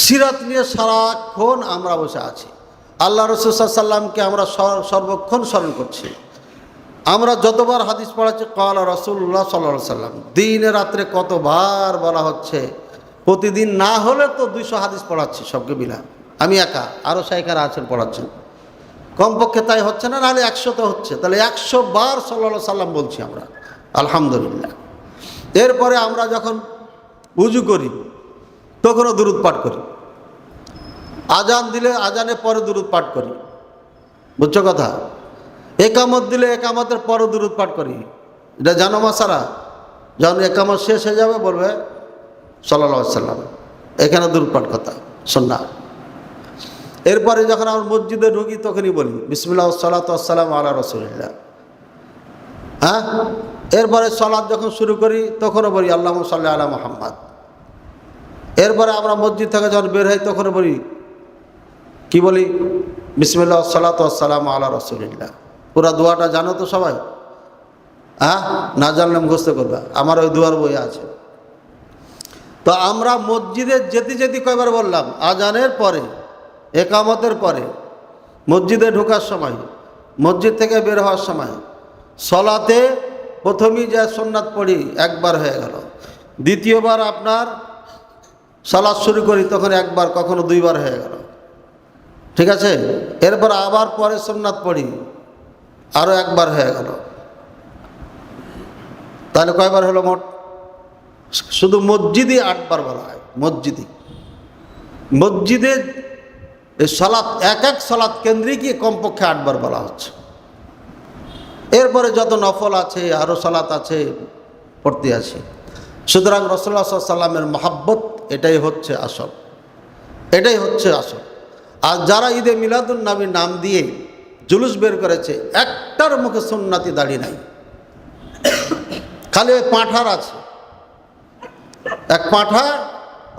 Speaker 1: সিরাত নিয়ে সারাক্ষণ আমরা বসে আছি। আল্লাহ রাসূল সাল্লাল্লাহু আলাইহি ওয়াসাল্লামকে আমরা সর্বক্ষণ স্মরণ করছি। আমরা যতবার হাদিস পড়াচ্ছি ক্বালা রাসূলুল্লাহ সাল্লাল্লাহু আলাইহি ওয়াসাল্লাম, দিনে রাত্রে কতবার বলা হচ্ছে, প্রতিদিন না হলে তো 200 হাদিস পড়াচ্ছি সবকে মিলা, আমি একা, আরও শাইখারা আছেন পড়াচ্ছেন, কমপক্ষে তাই হচ্ছে না, নাহলে 100 তো হচ্ছে। তাহলে 100 বার সাল্লাল্লাহু আলাইহি ওয়াসাল্লাম বলছি আমরা, আলহামদুলিল্লাহ। এরপরে আমরা যখন উজু করি তখনও দুরূদ পাঠ করি, আজান দিলে আজানের পরে দুরূদ পাঠ করি, বুঝছো কথা? একামত দিলে একামতের পরে দুরূদ পাঠ করি, এটা জানো মাসালা? যখন একামত শেষ হয়ে যাবে বলবে সাল্লাল্লাহু আলাইহি ওয়াসাল্লাম, এখানে দুরূদ পাঠ কথা সুন্নাহ। এরপরে যখন আমরা মসজিদে ঢুকি তখনই বলি বিসমিল্লাহ ওয়াসসালাতু ওয়াসসালামু আলা রাসূলিল্লাহ। হ্যাঁ, এরপরে সালাত যখন শুরু করি তখনও বলি আল্লাহুম্মা সাল্লি আলা মুহাম্মাদ। এরপরে আমরা মসজিদ থেকে যখন বের হই তখনও বলি, কি বলি? বিসমিল্লাহ ওয়াসসালাতু ওয়াসসালামু আলা রাসূলিল্লাহ। পুরা দোয়াটা জানো তো সবাই? হ্যাঁ, না জানলে মুখস্থ করবে, আমার ওই দোয়ার বই আছে। তো আমরা মসজিদে যেতে যেতে কয়বার বললাম? আজানের পরে, একামতের পরে, মসজিদে ঢোকার সময়, মসজিদ থেকে বের হওয়ার সময়, সলাতে প্রথমেই যে সুন্নাত পড়ি একবার হয়ে গেল, দ্বিতীয়বার আপনার সালাত শুরু করি তখন একবার, কখনো 2 বার হয়ে গেল, ঠিক আছে? এরপর আবার পরে সুন্নাত পড়ি, আরও একবার হয়ে গেল, তাহলে কয়বার হলো মোট? শুধু মসজিদে 8 বার বলা হয়। মসজিদে সালাত, এক সালাত কেন্দ্রিকই কমপক্ষে 8 বার বলা হচ্ছে। এরপরে যত নফল আছে আরও সালাত আছে পড়তে আছে। সুতরাং রাসূলুল্লাহ সাল্লাল্লাহু আলাইহি ওয়াসাল্লামের মহব্বত এটাই হচ্ছে আসল, এটাই হচ্ছে আসল। আর যারা ঈদে মিলাদুন নবীর নাম দিয়ে জুলুস বের করেছে, একটার মুখে সুন্নাতি দাড়ি নাই, খালি ওই পাঁঠার আছে। এক পাঁঠা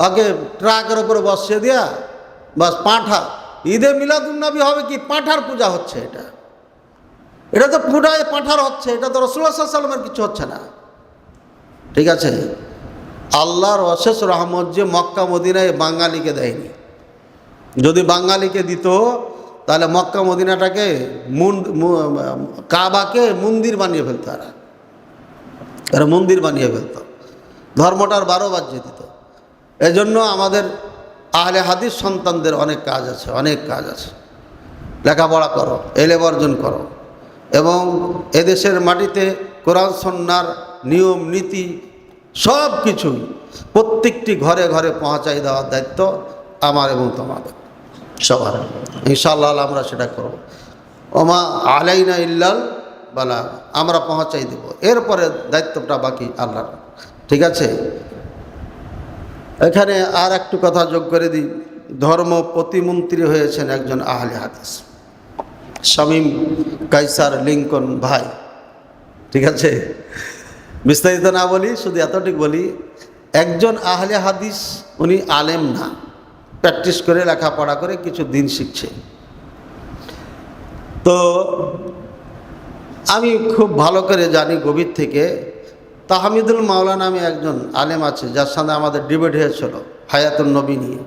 Speaker 1: আগে ট্রাকের উপরে বসিয়ে দেয়া, বাস পাঁঠা। ঈদে মিলাদুন নবী হবে কি? পাঁঠার পূজা হচ্ছে। এটা তো পুরাই পাঁঠার হচ্ছে, এটা তো রাসূলুল্লাহ সাল্লাল্লাহু আলাইহি ওয়াসাল্লামের কিছু হচ্ছে না, ঠিক আছে? আল্লাহর অশেষ রহমত যে মক্কা মদিনায় বাঙালিকে দেয়নি, যদি বাঙালিকে দিত তাহলে মক্কা মদিনাটাকে কাবাকে মন্দির বানিয়ে ফেলতো, এরা মন্দির বানিয়ে ফেলতো, ধর্মটার 12 বাজিয়ে দিত। এজন্য আমাদের আহলে হাদিস সন্তানদের অনেক কাজ আছে, অনেক কাজ আছে। লেখাপড়া করো, এলেম অর্জন করো, এবং এদেশের মাটিতে কোরআন সুন্নাহর নিয়ম নীতি সব কিছুই প্রত্যেকটি ঘরে ঘরে পৌঁছাই দেওয়ার দায়িত্ব আমার এবং তোমাদের সবার। ইনশাআল্লাহ আমরা সেটা করব। ওমা আলাইনা ইল্লাল বালাগ, আমরা পৌঁছাই দেব, এরপরে দায়িত্বটা বাকি আল্লাহর। ঠিক আছে? এখানে আর একটু কথা যোগ করে দিই। ধর্ম প্রতিমন্ত্রী হয়েছেন একজন আহলে হাদিস, শামীম কায়সার লিঙ্কন ভাই। ঠিক আছে? বিস্তারিত না বলি, শুধু এতটুকু বলি, একজন আহলে হাদিস, উনি আলেম না, প্র্যাকটিস করে লেখাপড়া করে কিছু দিন শিখছে। তো আমি খুব ভালো করে জানি গভীর থেকে, তাহমিদুল মাওলা নামে একজন আলেম আছে, যার সাথে আমাদের ডিবেট হয়েছিল হায়াতুন নবী নিয়ে,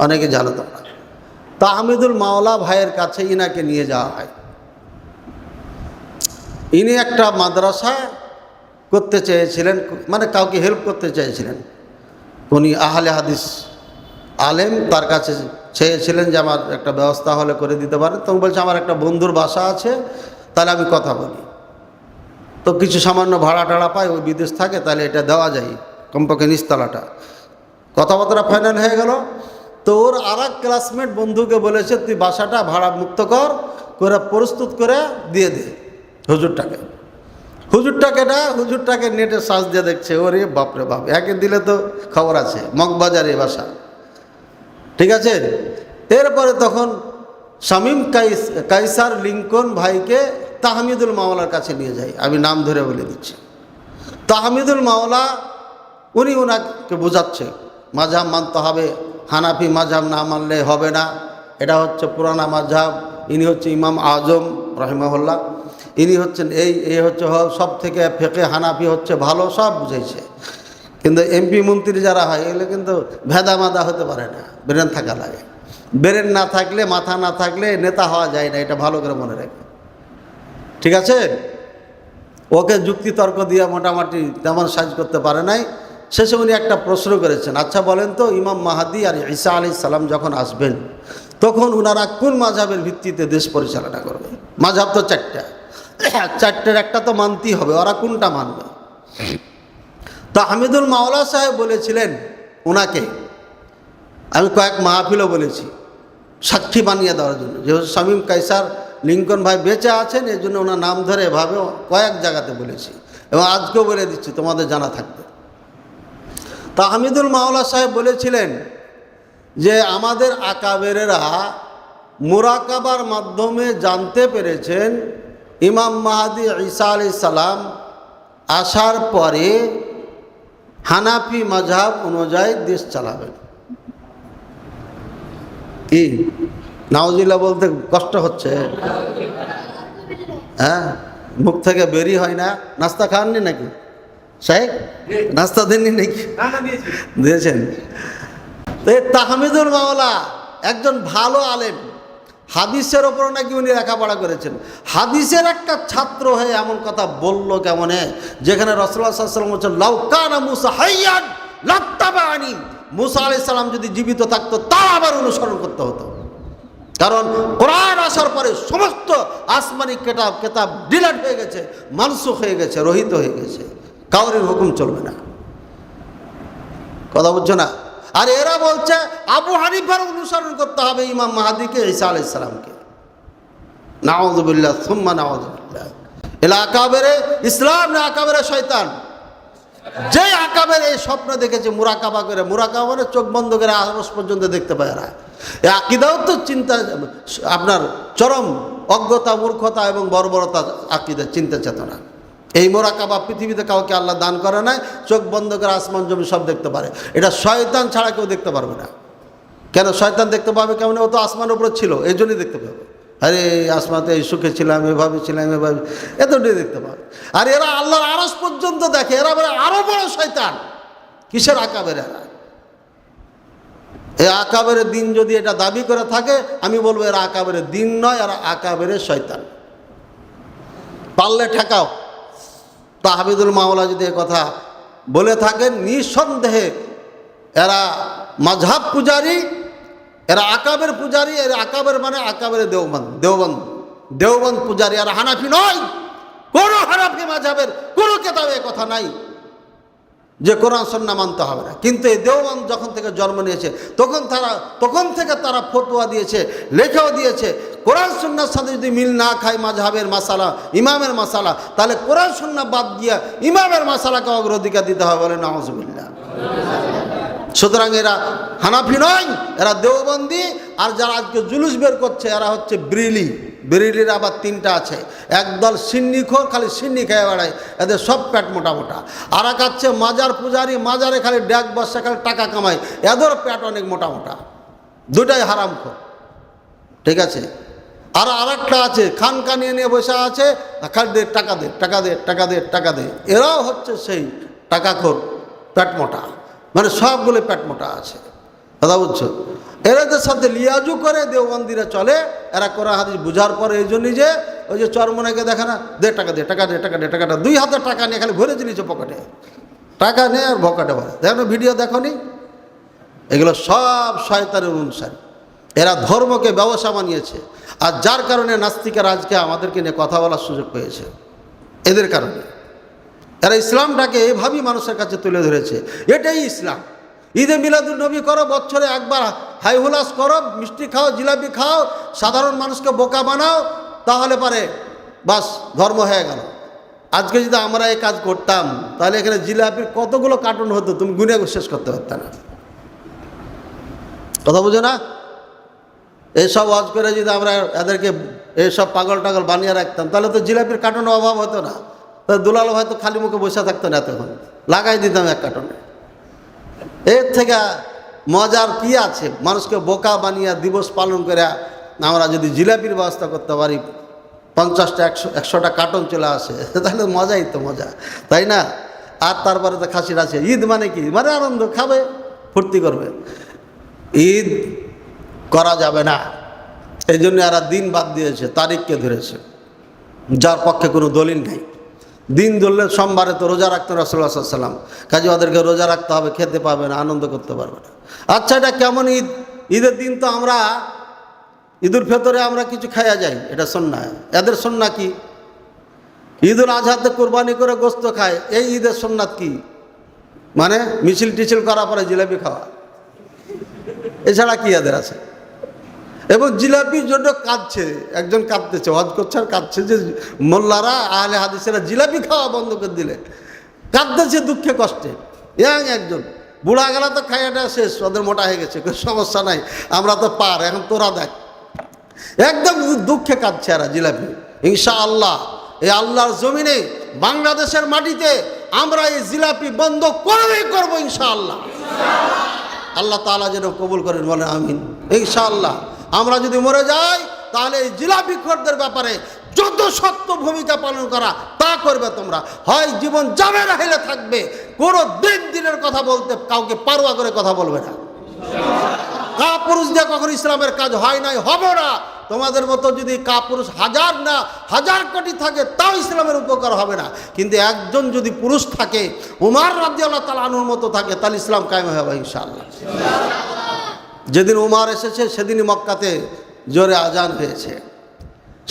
Speaker 1: অনেকে জানো তোমরা। তাহমিদুল মাওলা ভাইয়ের কাছে ইনাকে নিয়ে যাওয়া হয়। ইনি একটা মাদ্রাসা করতে চেয়েছিলেন, মানে কাউকে হেল্প করতে চেয়েছিলেন। উনি আহলে হাদিস আলেম, তার কাছে চেয়েছিলেন যে আমার একটা ব্যবস্থা হলে করে দিতে পারেন। তখন বলছে আমার একটা বন্ধুর বাসা আছে, তাহলে আমি কথা বলি, তো কিছু সামান্য ভাড়া টাড়া পাই, ওই বিদেশ থাকে, তাহলে এটা দেওয়া যায়, কমপক্ষে নিচতলাটা। কথাবার্তা ফাইনাল হয়ে গেল। তো ওর আর এক ক্লাসমেট বন্ধুকে বলেছে তুই বাসাটা ভাড়া মুক্ত করে প্রস্তুত করে দিয়ে দে হুজুরটাকে। হুজুরটাকে নেটে সার্চ দিয়ে দেখছে, ওরে বাপরে বাপ, একে দিলে তো খবর আছে, মগবাজারে বাসা। ঠিক আছে? এরপরে তখন শামীম কায়সার লিঙ্কন ভাইকে তাহমিদুল মাওলার কাছে নিয়ে যাই, আমি নাম ধরে বলে দিচ্ছি। তাহমিদুল মাওলা উনি ওনাকে বোঝাচ্ছে মাযহাব মানতে হবে, হানাফি মাযহাব না মানলে হবে না, এটা হচ্ছে পুরানা মাযহাব। ইনি হচ্ছে ইমাম আজম রাহিমাহুল্লাহ, ইনি হচ্ছেন এই হচ্ছে সব থেকে ফিকহে হানাফি হচ্ছে ভালো, সব বুঝাইছে। কিন্তু এমপি মন্ত্রী যারা হয় এগুলো কিন্তু ভেদা মাদা হতে পারে না, ব্রেন থাকা লাগে। ব্রেন না থাকলে, মাথা না থাকলে নেতা হওয়া যায় না, এটা ভালো করে মনে রাখবে। ঠিক আছে? ওকে যুক্তি তর্ক দিয়ে মোটামুটি তেমন সাজ করতে পারে নাই। শেষে উনি একটা প্রশ্ন করেছেন, আচ্ছা বলেন তো, ইমাম মাহাদি আর ঈসা আলাইহিস সালাম যখন আসবেন তখন ওনারা কোন মাযহাবের ভিত্তিতে দেশ পরিচালনা করবে? মাযহাব তো চারটের একটা তো মানতেই হবে, ওরা কোনটা মানবে? তো হামিদুল মাওলা সাহেব বলেছিলেন ওনাকে, আমি কয়েক মাহফিলও বলেছি সাক্ষী বানিয়ে দেওয়ার জন্য, যেহেতু শামীম কায়সার লিঙ্কন ভাই বেঁচে আছেন, এই জন্য ওনার নাম ধরে এভাবে কয়েক জায়গাতে বলেছি, এবং আজকেও বলে দিচ্ছি, তোমাদের জানা থাকবে। তা হামিদুল মাওলা সাহেব বলেছিলেন যে আমাদের আকাবেরেরা মুরাকাবার মাধ্যমে জানতে পেরেছেন ইমাম মাহাদি ঈসা আলাইহিস সালাম আসার পরে হানাফি মাযহাব অনুযায়ী দেশ চালাবেন। কি নাউজুবিল্লাহ বলতে কষ্ট হচ্ছে? হ্যাঁ, মুখ থেকে বেরিয়ে হয় না। নাস্তা খাননি নাকি সাহেব? নাস্তা দেননি নাকি? দিয়েছেন। তাহমিদুল মাওলা একজন ভালো আলেম, হাদিসের ওপর নাকি উনি লেখাপড়া করেছেন। হাদিসের একটা ছাত্র হয়ে এমন কথা বলল কেমনে, যেখানে রাসূলুল্লাহ সাল্লাল্লাহু আলাইহি ওয়াসাল্লাম বলেছেন লাউ কানা মুসা হাইয়ান লাত্তাবানি, মুসা আলাইহিস সালাম যদি জীবিত থাকতো তাও আবার অনুসরণ করতে হতো। কারণ কোরআন আসার পরে সমস্ত আসমানি কেতাব ডিলিট হয়ে গেছে, মানসুখ হয়ে গেছে, রহিত হয়ে গেছে, কাউরির হুকুম চলবে না। কথা বুঝছো না? আর এরা বলছে আবু হানিফার অনুসরণ করতে হবে ইমাম মাহাদিকে, ঈসা আলাইহিস সালামকে। নাউযুবিল্লাহ সুম্মা নাউযুবিল্লাহ। এলা আকাবেরে ইসলাম না আকাবেরে শয়তান। যে আকাবের এই স্বপ্ন দেখেছে মুরাকাবা করে, মুরাকাবা মানে চোখ বন্ধ করে আরশ পর্যন্ত দেখতে পায় না, এই আকীদাও তো চিন্তা, আপনার চরম অজ্ঞতা, মূর্খতা এবং বর্বরতা আকীদা, চিন্তা চেতনা। এই মুরাকাবা পৃথিবীতে কাউকে আল্লাহ দান করে নাই, চোখ বন্ধ করে আসমান জমি সব দেখতে পারে। এটা শয়তান ছাড়া কেউ দেখতে পারবে না। কেন শয়তান দেখতে পাবে কেমন? ও তো আসমান উপরে ছিল, এই জন্যই দেখতে পাবে। আরে আসমাতে এই সুখে ছিলাম, এভাবে ছিলাম, এভাবে, এতটাই দেখতে পাবে। আর এরা আল্লাহর আরশ পর্যন্ত দেখে, এরা বলে আরো বড় শয়তান। কিসের আকাবের এরা? এই আকাবেরের দিন যদি এটা দাবি করে থাকে, আমি বলবো এরা আকাবেরের দিন নয়, এরা আকাবেরের শয়তান। পারলে ঠেকাও। তাহবিদুল মাওলা যদি এ কথা বলে থাকেন, নিঃসন্দেহে এরা মাযহাব পূজারী, এরা আকাবের পূজারী। এরা আকাবের মানে আকাবের দেওবন্দ পূজারী। আর হানাফি নয়, কোনো হানাফি মাযহাবের কোনো কিতাবে কথা নাই যে কোরআন সুন্নাহ মানতে হবে না। কিন্তু এই দেওবন্দ যখন থেকে জন্ম নিয়েছে তখন থেকে তারা ফতোয়া দিয়েছে, লেখাও দিয়েছে, কোরআন সুন্নাহর সাথে যদি মিল না খায় মাযহাবের মাসালা, ইমামের মাসালা, তাহলে কোরআন সুন্নাহ বাদ দিয়া ইমামের মাসালাকে অগ্রাধিকার দিতে হবে, বলে নাউযুবিল্লাহ। সুতরাং এরা হানাফি নয়, এরা দেওবন্দি। আর যারা আজকে জুলুস বের করছে এরা হচ্ছে ব্রিলির আবার তিনটা আছে। একদল সিন্নিখোর, খালি সিন্নি খেয়ে বেড়ায়, এদের সব পেট মোটা মোটা। আর এক আছে মাজার পূজারি, মাজারে খালি ড্যাগ বসে, খালি টাকা কামায়, এদের পেট অনেক মোটা মোটা। দুটাই হারামখোর, ঠিক আছে। আর আরেকটা আছে খানকা নিয়ে বসে আছে, খালি দে টাকা দে টাকা দে টাকা দে টাকা দে। এরাও হচ্ছে সেই টাকাখোর, পেট মোটা, মানে সবগুলো পেট মোটা আছে। কথা বুঝছো? এরাদের সাথে লিয়াজু করে দেওবন্দিরা চলে। এরা কোরআন হাদিস বুঝার পরে এই জন্যই যে ওই যে চরমনাকে দেখে না, দে টাকা দে টাকা দে টাকা দে টাকাটা, 2 হাতে টাকা নিয়ে খালি ভরে দিয়েছে পকেটে, টাকা নেই আর পকেটে ভরে। দেখো ভিডিও দেখো নি? এগুলো সব শয়তানের অনুসারী। এরা ধর্মকে ব্যবসা বানিয়েছে। আর যার কারণে নাস্তিকের আজকে আমাদেরকে নিয়ে কথা বলার সুযোগ পেয়েছে, এদের কারণে। এরা ইসলামটাকে এইভাবেই মানুষের কাছে তুলে ধরেছে, এটাই ইসলাম। ঈদে মিলাদুন নবী করো, বছরে একবার হাই হুলাস করো, মিষ্টি খাও, জিলাপি খাও, সাধারণ মানুষকে বোকা বানাও, তাহলে পারে বাস ধর্ম হয়ে গেল। আজকে যদি আমরা এই কাজ করতাম, তাহলে এখানে জিলাপির কতগুলো কার্টুন হতো, তুমি গুনে শেষ করতে পারত না। কথা বুঝো না? এইসব ওয়াজ করে যদি আমরা এদেরকে এইসব পাগল টাগল বানিয়ে রাখতাম, তাহলে তো জিলাপির কার্টুনের অভাব হতো না। দুলাল হয়তো খালি মুখে বসে থাকতো না, তখন লাগাই দিতাম এক কার্টুনে। এর থেকে মজার কি আছে? মানুষকে বোকা বানিয়ে দিবস পালন করে আমরা যদি জিলাপির ব্যবস্থা করতে পারি, 50টা 100টা কার্টুন চলে আসে, তাহলে মজাই তো মজা, তাই না? আর তারপরে তো খাসির আছে। ঈদ মানে কি? মানে আনন্দ, খাবে, ফুর্তি করবে। ঈদ করা যাবে না, এই জন্য এরা দিন বাদ দিয়েছে, তারিখকে ধরেছে, যার পক্ষে কোনো দলিল নেই। দিন ধরলে সোমবারে তো রোজা রাখতেন রাসূলুল্লাহ সাল্লাল্লাহু আলাইহি ওয়াসাল্লাম, কাজে ওদেরকে রোজা রাখতে হবে, খেতে পাবে না, আনন্দ করতে পারবে না। আচ্ছা, এটা কেমন ঈদ? ঈদের দিন তো আমরা ঈদুল ফিতরে আমরা কিছু খাইয়া যাই, এটা সুন্নাহ। এদের সুন্নাহ কি? ঈদুল আজহাতে কোরবানি করে গোস্ত খায়। এই ঈদের সুন্নাত কি? মানে মিছিল টিছিল করার পরে জিলাপি খাওয়া, এছাড়া কি এদের আছে? এবং জিলাপির জন্য কাঁদছে, একজন কাঁদতেছে, ওয়াজ করছে আর কাঁদছে যে মোল্লারা আহলে হাদিসেরা জিলাপি খাওয়া বন্ধ করে দিলে, কাঁদতেছে দুঃখে কষ্টে। একজন বুড়া গেলা তো খাইয়াটা শেষ, ওদের মোটা হয়ে গেছে, কোনো সমস্যা নাই, আমরা তো পার, এখন তোরা দেখ। একদম দুঃখে কাঁদছে এরা জিলাপি। ইনশাআল্লাহ এই আল্লাহর জমিনে, বাংলাদেশের মাটিতে আমরা এই জিলাপি বন্ধ করবো ইনশাআল্লাহ। আল্লাহ তাআলা যেন কবুল করেন, বলে আমিন। ইনশাআল্লাহ আমরা যদি মরে যাই, তাহলে এই জিলাপি খোরদের ব্যাপারে যত শক্ত ভূমিকা পালন করা তা করবে তোমরা। হয় জীবন যাবে না হলে থাকবে, কোনো দিনের কথা বলতে কাউকে পারোয়া করে কথা বলবে না। কাপুরুষ দিয়ে কখনো ইসলামের কাজ হয় নাই, হবে না। তোমাদের মতো যদি কাপুরুষ হাজার কোটি থাকে, তাও ইসলামের উপকার হবে না। কিন্তু একজন যদি পুরুষ থাকে, উমর রাদিয়াল্লাহু তাআলা আনহুর মতো থাকে, তাহলে ইসলাম কায়েম হবে ইনশাআল্লাহ। যেদিন উমর এসেছে, সেদিনই মক্কাতে জোরে আজান হয়েছে,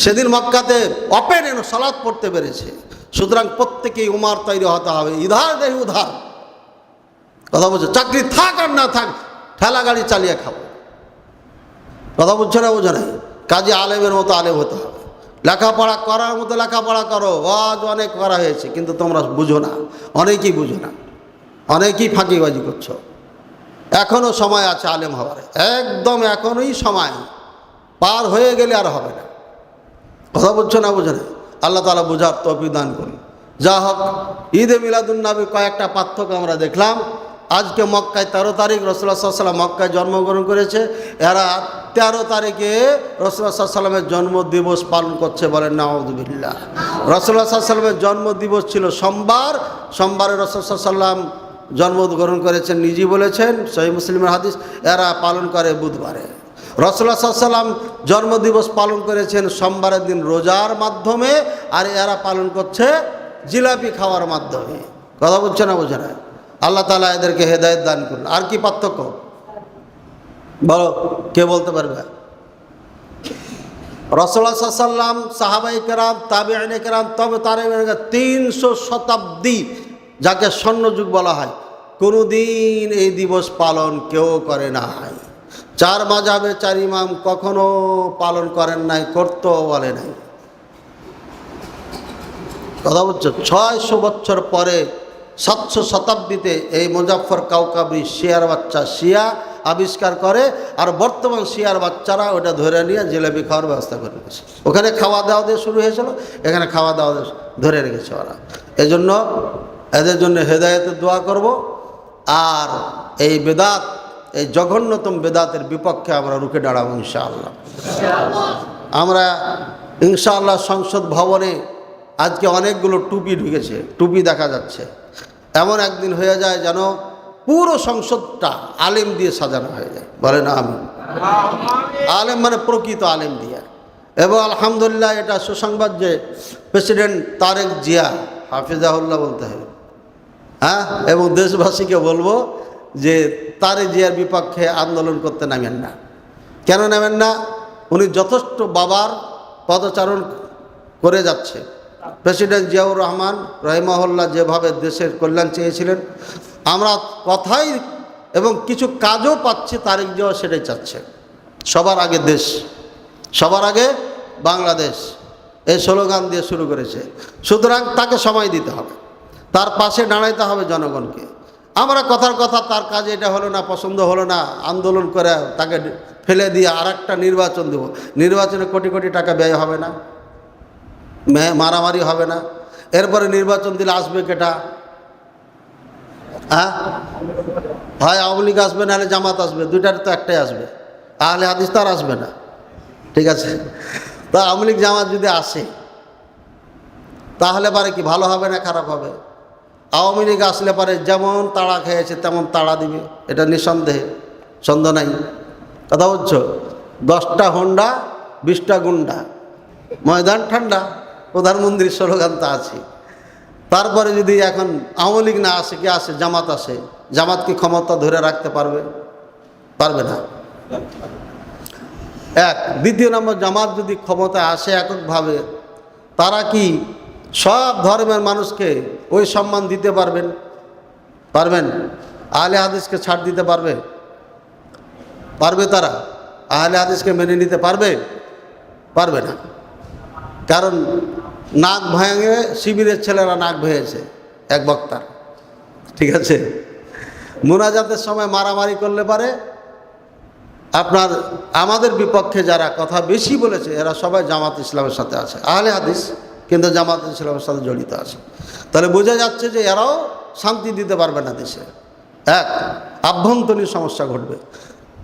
Speaker 1: সেদিন মক্কাতে ওপেন সালাত পড়তে পেরেছে। সুতরাং প্রত্যেকেই উমর তৈরি হতে হবে। ইধার দেহি উধার, কথা বলছো? চাকরি থাক আর না থাক, ঠেলা গাড়ি চালিয়ে খাবো, কথা বুঝছো না? বোঝো নাই? কাজে আলেমের মতো আলেম হতে হবে, লেখাপড়া করার মতো লেখাপড়া করো। ওয়াজ অনেক করা হয়েছে, কিন্তু তোমরা বুঝো না, অনেকেই বুঝো না, অনেকেই ফাঁকিবাজি করছো। এখনও সময় আছে আলেম হওয়ার, একদম এখনই সময়, পার হয়ে গেলে আর হবে না, কথা বুঝছো না? বোঝো না? আল্লাহ তাআলা বোঝার তৌফিক দান করুন। যা হোক, ঈদে মিলাদুন নবী কয়েকটা পার্থক্য আমরা দেখলাম। আজকে মক্কায় 13 তারিখ রাসূলুল্লাহ সাল্লাল্লাহু আলাইহি ওয়াসাল্লাম মক্কায় জন্মগ্রহণ করেছে, এরা 13 তারিখে রাসূলুল্লাহ সাল্লাল্লাহু আলাইহি ওয়াসাল্লামের জন্মদিবস পালন করছে, বলেন নাউযুবিল্লাহ। রাসূলুল্লাহ সাল্লাল্লাহু আলাইহি ওয়াসাল্লামের জন্মদিবস ছিল সোমবার, সোমবারে রাসূলুল্লাহ সাল্লাল্লাহু আলাইহি ওয়াসাল্লাম জন্মগ্রহণ করেছেন, নিজেই বলেছেন, সহিহ মুসলিমের হাদিস, এরা পালন করে বুধবারে। রাসূলুল্লাহ সাল্লাল্লাহু আলাইহি ওয়াসাল্লাম জন্মদিবস পালন করেছেন সোমবারের দিন রোজার মাধ্যমে, আর এরা পালন করছে জিলাপি খাওয়ার মাধ্যমে। কথা বলছে না, বোঝে না? আল্লাহ তাআলা এদেরকে হেদায়েত দান করুন। আর কি পার্থক্য বলো, কে বলতে পারবে? রাসূলুল্লাহ সাল্লাল্লাহু আলাইহি ওয়াসাল্লাম, সাহাবায়ে কেরাম, তাবেঈনে কেরাম, তবে তার 300 শতাব্দী, যাকে স্বর্ণযুগ বলা হয়, কোনোদিন এই দিবস পালন কেউ করে নাই। 4 মাযহাবে 4 ইমাম কখনো পালন করেন নাই, করতেও বলে নাই। কথা বলছো? 600 বছর পরে 700 শতাব্দীতে এই মুজাফফর কাউকাবি শিয়ার বাচ্চা শিয়া আবিষ্কার করে, আর বর্তমান শিয়ার বাচ্চারা ওটা ধরে নিয়ে জিলাপি খাওয়ার ব্যবস্থা করে রেখেছে। ওখানে খাওয়া দাওয়া দিয়ে শুরু হয়েছিল, এখানে খাওয়া দাওয়া দিয়ে ধরে রেখেছে ওরা। এজন্য এদের জন্য হেদায়েতের দোয়া করব। আর এই বেদাত, এই জঘন্যতম বেদাতের বিপক্ষে আমরা রুখে দাঁড়াবো ইনশাআল্লাহ। আমরা ইনশাআল্লাহ সংসদ ভবনে আজকে অনেকগুলো টুপি ঢুকেছে, টুপি দেখা যাচ্ছে। এমন একদিন হয়ে যায় যেন পুরো সংসদটা আলেম দিয়ে সাজানো হয়ে যায়। বলে না আমি আলেম মানে প্রকৃত আলেম দিয়ে। এবং আলহামদুলিল্লাহ এটা সুসংবাদ যে প্রেসিডেন্ট তারেক জিয়া হাফিজাহুল্লাহ বলতে হবে, হ্যাঁ, এবং দেশবাসীকে বলবো যে তারেক জিয়ার বিপক্ষে আন্দোলন করতে নামেন না। কেন নামেন না? উনি যথেষ্ট বাবার পদচারণ করে যাচ্ছে। প্রেসিডেন্ট জিয়াউর রহমান রহিমাহুল্লাহ যেভাবে দেশের কল্যাণ চেয়েছিলেন, আমরা কথাই এবং কিছু কাজও পাচ্ছি, তারেক জিয়াও সেটাই চাচ্ছে। সবার আগে দেশ, সবার আগে বাংলাদেশ, এই স্লোগান দিয়ে শুরু করেছে। সুতরাং তাকে সময় দিতে হবে, তার পাশে দাঁড়াইতে হবে জনগণকে। আমরা কথার কথা, তার কাজে এটা হলো না, পছন্দ হলো না, আন্দোলন করে তাকে ফেলে দিয়ে আর একটা নির্বাচন দেব। নির্বাচনে কোটি কোটি টাকা ব্যয় হবে না, মারামারি হবে না। এরপরে নির্বাচন দিলে আসবে কেটা? হ্যাঁ, হয় আওয়ামী লীগ আসবে, নাহলে জামাত আসবে, দুইটার তো একটাই আসবে। আহলে হাদিস তো আর আসবে না, ঠিক আছে? তা আওয়ামী লীগ জামাত যদি আসে তাহলে পারে কি ভালো হবে না খারাপ হবে? আওয়ামী লীগ আসলে পারে যেমন তাড়া খেয়েছে তেমন তাড়া দিবে, এটা নিঃসন্দেহে, সন্দেহ নাই। কথা বলছো? 10টা হোন্ডা 20টা গুন্ডা, ময়দান ঠান্ডা, প্রধানমন্ত্রীর স্লোগান তো আছে। তারপরে যদি এখন আওয়ামী লীগ না আসে, কি আসে? জামাত আসে, জামাত কি ক্ষমতা ধরে রাখতে পারবে? পারবে না। এক। দ্বিতীয় নম্বর, জামাত যদি ক্ষমতায় আসে এককভাবে, তারা কি সব ধর্মের মানুষকে ওই সম্মান দিতে পারবেন? পারবেন? আহলে হাদিসকে ছাড় দিতে পারবে? পারবে তারা? আহলে হাদিসকে মেনে নিতে পারবে? পারবে না। কারণ নাক ভেঙে শিবিরের ছেলেরা নাক ভেঙেছে এক বক্তার, ঠিক আছে? মুনাজাতের সময় মারামারি করলে পারে আপনার আমাদের বিপক্ষে যারা কথা বেশি বলেছে এরা সবাই জামাত ইসলামের সাথে আছে, আহলে হাদিস কিন্তু জামাত ইসলামের সাথে জড়িত আছে। তাহলে বোঝা যাচ্ছে যে এরাও শান্তি দিতে পারবে না দেশে। এক, আভ্যন্তরীণ সমস্যা ঘটবে।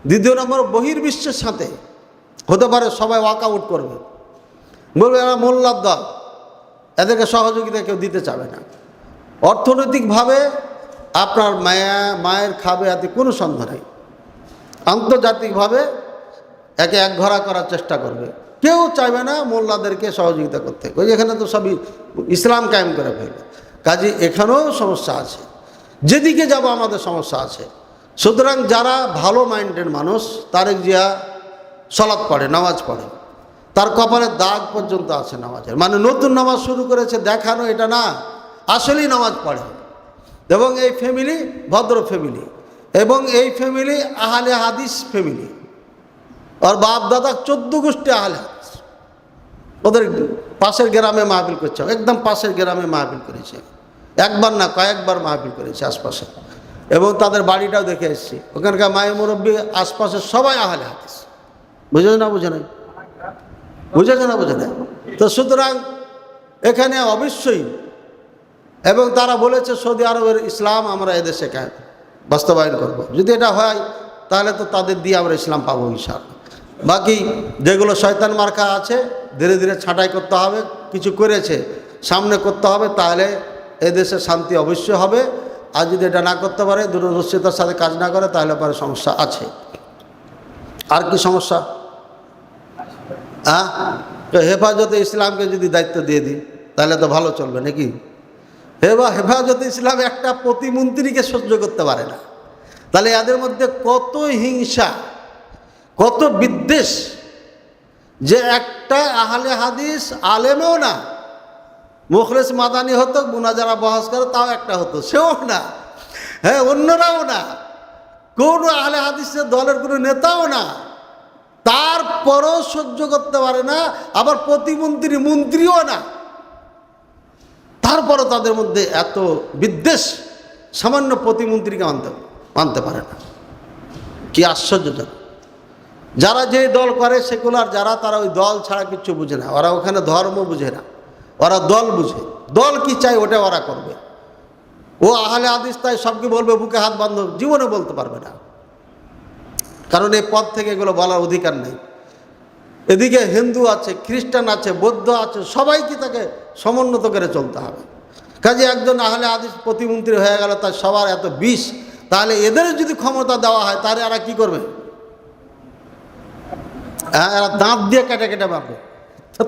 Speaker 1: দ্বিতীয় নম্বর, বহির্বিশ্বের সাথে হতে পারে সবাই ওয়াকআউট করবে, বলবে এরা মোল্লার দল, এদেরকে সহযোগিতা কেউ দিতে চাবে না। অর্থনৈতিকভাবে আপনার মায়ের খাবে, এতে কোনো সন্দেহ নেই। আন্তর্জাতিকভাবে একে একঘরা করার চেষ্টা করবে, কেউ চাইবে না মোল্লাদেরকে সহযোগিতা করতে। ওই এখানে তো সবই ইসলাম কায়েম করে ফেলবে। কাজে এখানেও সমস্যা আছে, যেদিকে যাব আমাদের সমস্যা আছে। সুতরাং যারা ভালো মাইন্ডের মানুষ, তারেক জিয়া সালাত পড়ে, নামাজ পড়ে, তার কপালে দাগ পর্যন্ত আছে নামাজের, মানে নতুন নামাজ শুরু করেছে দেখানো, এটা না, আসলেই নামাজ পড়ে। এবং এই ফ্যামিলি ভদ্র ফ্যামিলি, এবং এই ফ্যামিলি আহলে হাদিস ফ্যামিলি। আর বাপ দাদা 14 গোষ্ঠী আহলে হাদিস। ওদের পাশের গ্রামে মাহফিল করছে, একদম পাশের গ্রামে মাহফিল করেছে, একবার না কয়েকবার মাহফিল করেছে আশপাশে, এবং তাদের বাড়িটাও দেখে এসেছি। ওখানকার মায়ের মুরব্বী আশপাশের সবাই আহলে হাদিস। বুঝেছে না? বুঝে নাই? বুঝেছে না? বুঝে নাই? তো সুতরাং এখানে অবশ্যই, এবং তারা বলেছে সৌদি আরবের ইসলাম আমরা এদেশে বাস্তবায়ন করব। যদি এটা হয় তাহলে তো তাদের দিয়ে আমরা ইসলাম পাবো ইনশাআল্লাহ। বাকি যেগুলো শয়তান মার্কা আছে ধীরে ধীরে ছাঁটাই করতে হবে, কিছু করেছে সামনে করতে হবে, তাহলে এদেশে শান্তি অবশ্যই হবে। আর যদি এটা না করতে পারে, দূরদর্শিতার সাথে কাজ না করে, তাহলে পরে সমস্যা আছে। আর কি সমস্যা? হ্যাঁ, হেফাজতে ইসলামকে যদি দায়িত্ব দিয়ে দিই তাহলে তো ভালো চলবে নাকি? হেফাজতে ইসলাম একটা প্রতিমন্ত্রীকে সহ্য করতে পারে না, তাহলে এদের মধ্যে কত হিংসা, কত বিদ্বেষ, যে একটা আহলে হাদিস আলেমও না, মুখলেস মাদানি হতো, মুনাজারা বহাস করে তাও একটা হতো, সেও না, হ্যাঁ অন্যরাও না, কোনো আহলে হাদিসের দলের কোনো নেতাও না, তারপরও সহ্য করতে পারে না। আবার প্রতিমন্ত্রী মন্ত্রীও না, তারপরও তাদের মধ্যে এত বিদ্বেষ, সামান্য প্রতিমন্ত্রীকে মানতে পারে না। কি আশ্চর্যজনক! যারা যে দল করে সেকুলার যারা, তারা ওই দল ছাড়া কিচ্ছু বুঝে না, ওরা ওখানে ধর্ম বুঝে না, ওরা দল বুঝে, দল কি চাই ওটা ওরা করবে। ও আহলে হাদিস তাই সবকে বলবে বুকে হাত বাঁধো, জীবনে বলতে পারবে না, কারণ এই পদ থেকে এগুলো বলার অধিকার নেই। এদিকে হিন্দু আছে, খ্রিস্টান আছে, বৌদ্ধ আছে, সবাইকে তাকে সমুন্নত করে চলতে হবে। কাজে একজন আহলে হাদিস প্রতিমন্ত্রী হয়ে গেল, তার সবার এত বিষ, তাহলে এদের যদি ক্ষমতা দেওয়া হয় তাহলে এরা কি করবে? এরা দাঁত দিয়ে কেটে কেটে মারবে,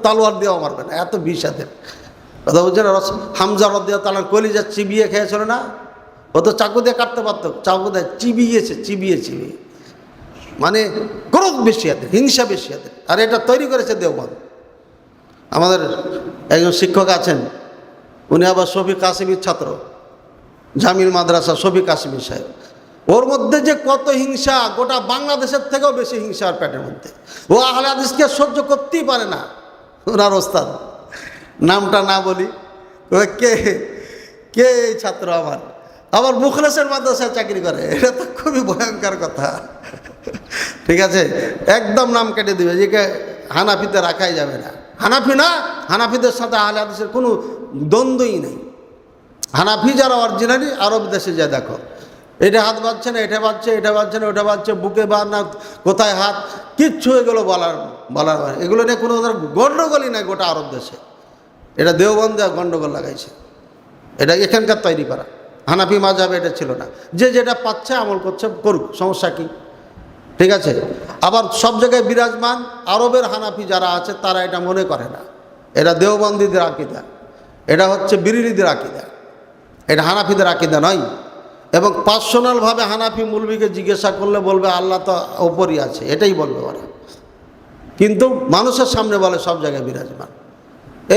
Speaker 1: তালোয়ার দিয়েও মারবে না, এত বিষ এদের। কথা বলছেন? হামজা রাদিয়াল্লাহু তাআলা কলিজা চিবিয়ে খেয়েছিল না? ও তো চাকু দিয়ে কাটতে পারতো, চাকু দিয়ে চিবিয়ে মানে ক্রোধ বেশি এদের, হিংসা বেশি এদের। আর এটা তৈরি করেছে দেওবন্দ। আমাদের একজন শিক্ষক আছেন, উনি আবার শফি কাসিমির ছাত্র, জামিল মাদ্রাসা শফি কাসিমি সাহেব। ওর মধ্যে যে কত হিংসা, গোটা বাংলাদেশের থেকেও বেশি হিংসা আর পেটের মধ্যে। ও আহলে হাদিসকে সহ্য করতেই পারে না। ওনার ওস্তাদ, নামটা না বলি, কে কে এই ছাত্র আমার, আবার মুখলেসের মাদ্রাসায় চাকরি করে, এটা তো খুবই ভয়ঙ্কর কথা। ঠিক আছে, একদম নাম কেটে দিবে, যে হানাফিতে রাখাই যাবে না। হানাফি না, হানাফিদের সাথে আহলে হাদিসের কোনো দ্বন্দ্বই নেই। হানাফি যারা অরিজিনালি আরব দেশে যায় দেখো, এটা হাত বাঁধছে না, এটা বাঁধছে, এটা বাঁধছে না, ওটা বাঁধছে, বুকে বাঁধ না, কোথায় হাত, কিচ্ছু এগুলো বলার এগুলো নিয়ে কোনো গণ্ডগোলই নাই গোটা আরব দেশে। এটা দেওবন্দে গণ্ডগোল লাগাইছে, এটা এখানকার তৈরি করা। হানাফি মাযহাবে এটা ছিল না, যে যেটা পাচ্ছে আমল করছে, করুক, সমস্যা কি? ঠিক আছে। আবার সব জায়গায় বিরাজমান আরবের হানাফি যারা আছে তারা এটা মনে করে না, এটা দেওবন্দীদের আকিদা, এটা হচ্ছে বিরিলিদের আকিদা, এটা হানাফিদের আকিদা নয়। এবং পার্সোনালভাবে হানাফি মুলবিকে জিজ্ঞাসা করলে বলবে আল্লাহ তো ওপরই আছে, এটাই বলবে ওরা, কিন্তু মানুষের সামনে বলে সব জায়গায় বিরাজমান।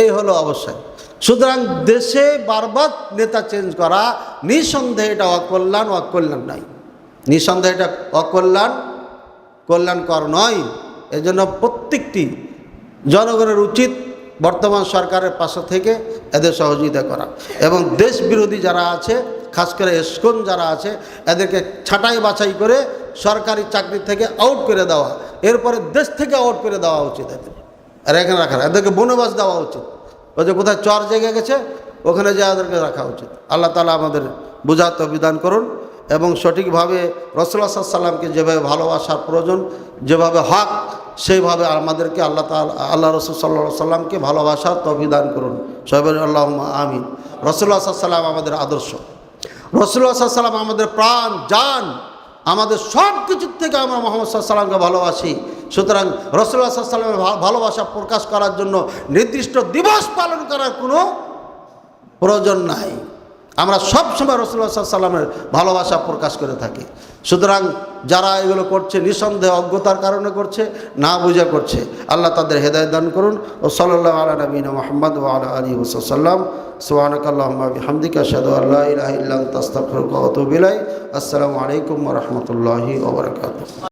Speaker 1: এই হলো অবশ্যই। সুতরাং দেশে বারবার নেতা চেঞ্জ করা নিঃসন্দেহে এটা অকল্যাণ নয়, নিঃসন্দেহে এটা কল্যাণকর নয়। এজন্য প্রত্যেকটি জনগণের উচিত বর্তমান সরকারের পাশে থেকে এদের সহযোগিতা করা, এবং দেশ বিরোধী যারা আছে, খাস করে এসকন যারা আছে, এদেরকে ছাঁটাই বাছাই করে সরকারি চাকরি থেকে আউট করে দেওয়া, এরপরে দেশ থেকে আউট করে দেওয়া উচিত এদের। আর এখানে রাখা, এদেরকে বনবাস দেওয়া উচিত। ওই যে কোথায় চর জেগে গেছে ওখানে যে এদেরকে রাখা উচিত। আল্লাহ তাআলা আমাদের বুঝার তৌফিক করুন, এবং সঠিকভাবে রাসূলুল্লাহ সাল্লাল্লাহু আলাইহি ওয়াসাল্লামকে যেভাবে ভালোবাসার প্রয়োজন, যেভাবে হক, সেইভাবে আমাদেরকে আল্লাহ রাসূল সাল্লাল্লাহু আলাইহি ওয়াসাল্লামকে ভালোবাসার তৌফিক দান করুন। সবাই আল্লাহুম্মা আমিন। রাসূলুল্লাহ সাল্লাল্লাহু আলাইহি ওয়াসাল্লাম আমাদের আদর্শ, রাসূলুল্লাহ সাল্লাল্লাহু আলাইহি ওয়াসাল্লাম আমাদের প্রাণ, জান, আমাদের সব কিছুর থেকে আমরা মুহাম্মদ সাল্লাল্লাহু আলাইহি ওয়াসাল্লামকে ভালোবাসি। সুতরাং রাসূলুল্লাহ সাল্লাল্লাহু আলাইহি ওয়াসাল্লামের ভালোবাসা প্রকাশ করার জন্য নির্দিষ্ট দিবস পালন করার কোনো প্রয়োজন নাই। আমরা সবসময় রাসূলুল্লাহ সাল্লাল্লাহু আলাইহি ওয়াসাল্লামের ভালোবাসা প্রকাশ করে থাকি। সুতরাং যারা এগুলো করছে নিঃসন্দেহে অজ্ঞতার কারণে করছে, না বুঝে করছে, আল্লাহ তাদের হেদায়েত দান করুন। ও সাল্লাল্লাহু আলা নবিয়িনা মুহাম্মদ ওয়া আলা আলিহি ওয়া সাল্লাম। সুবহানাকাল্লাহুম্মা বিহামদিকা আশহাদু আল্লা ইলাহা ইল্লা আনতা আস্তাগফিরুকা ওয়া আতুবু ইলাইক। আসসালামু আলাইকুম ওয়া রাহমাতুল্লাহি ওয়া বারাকাতুহু।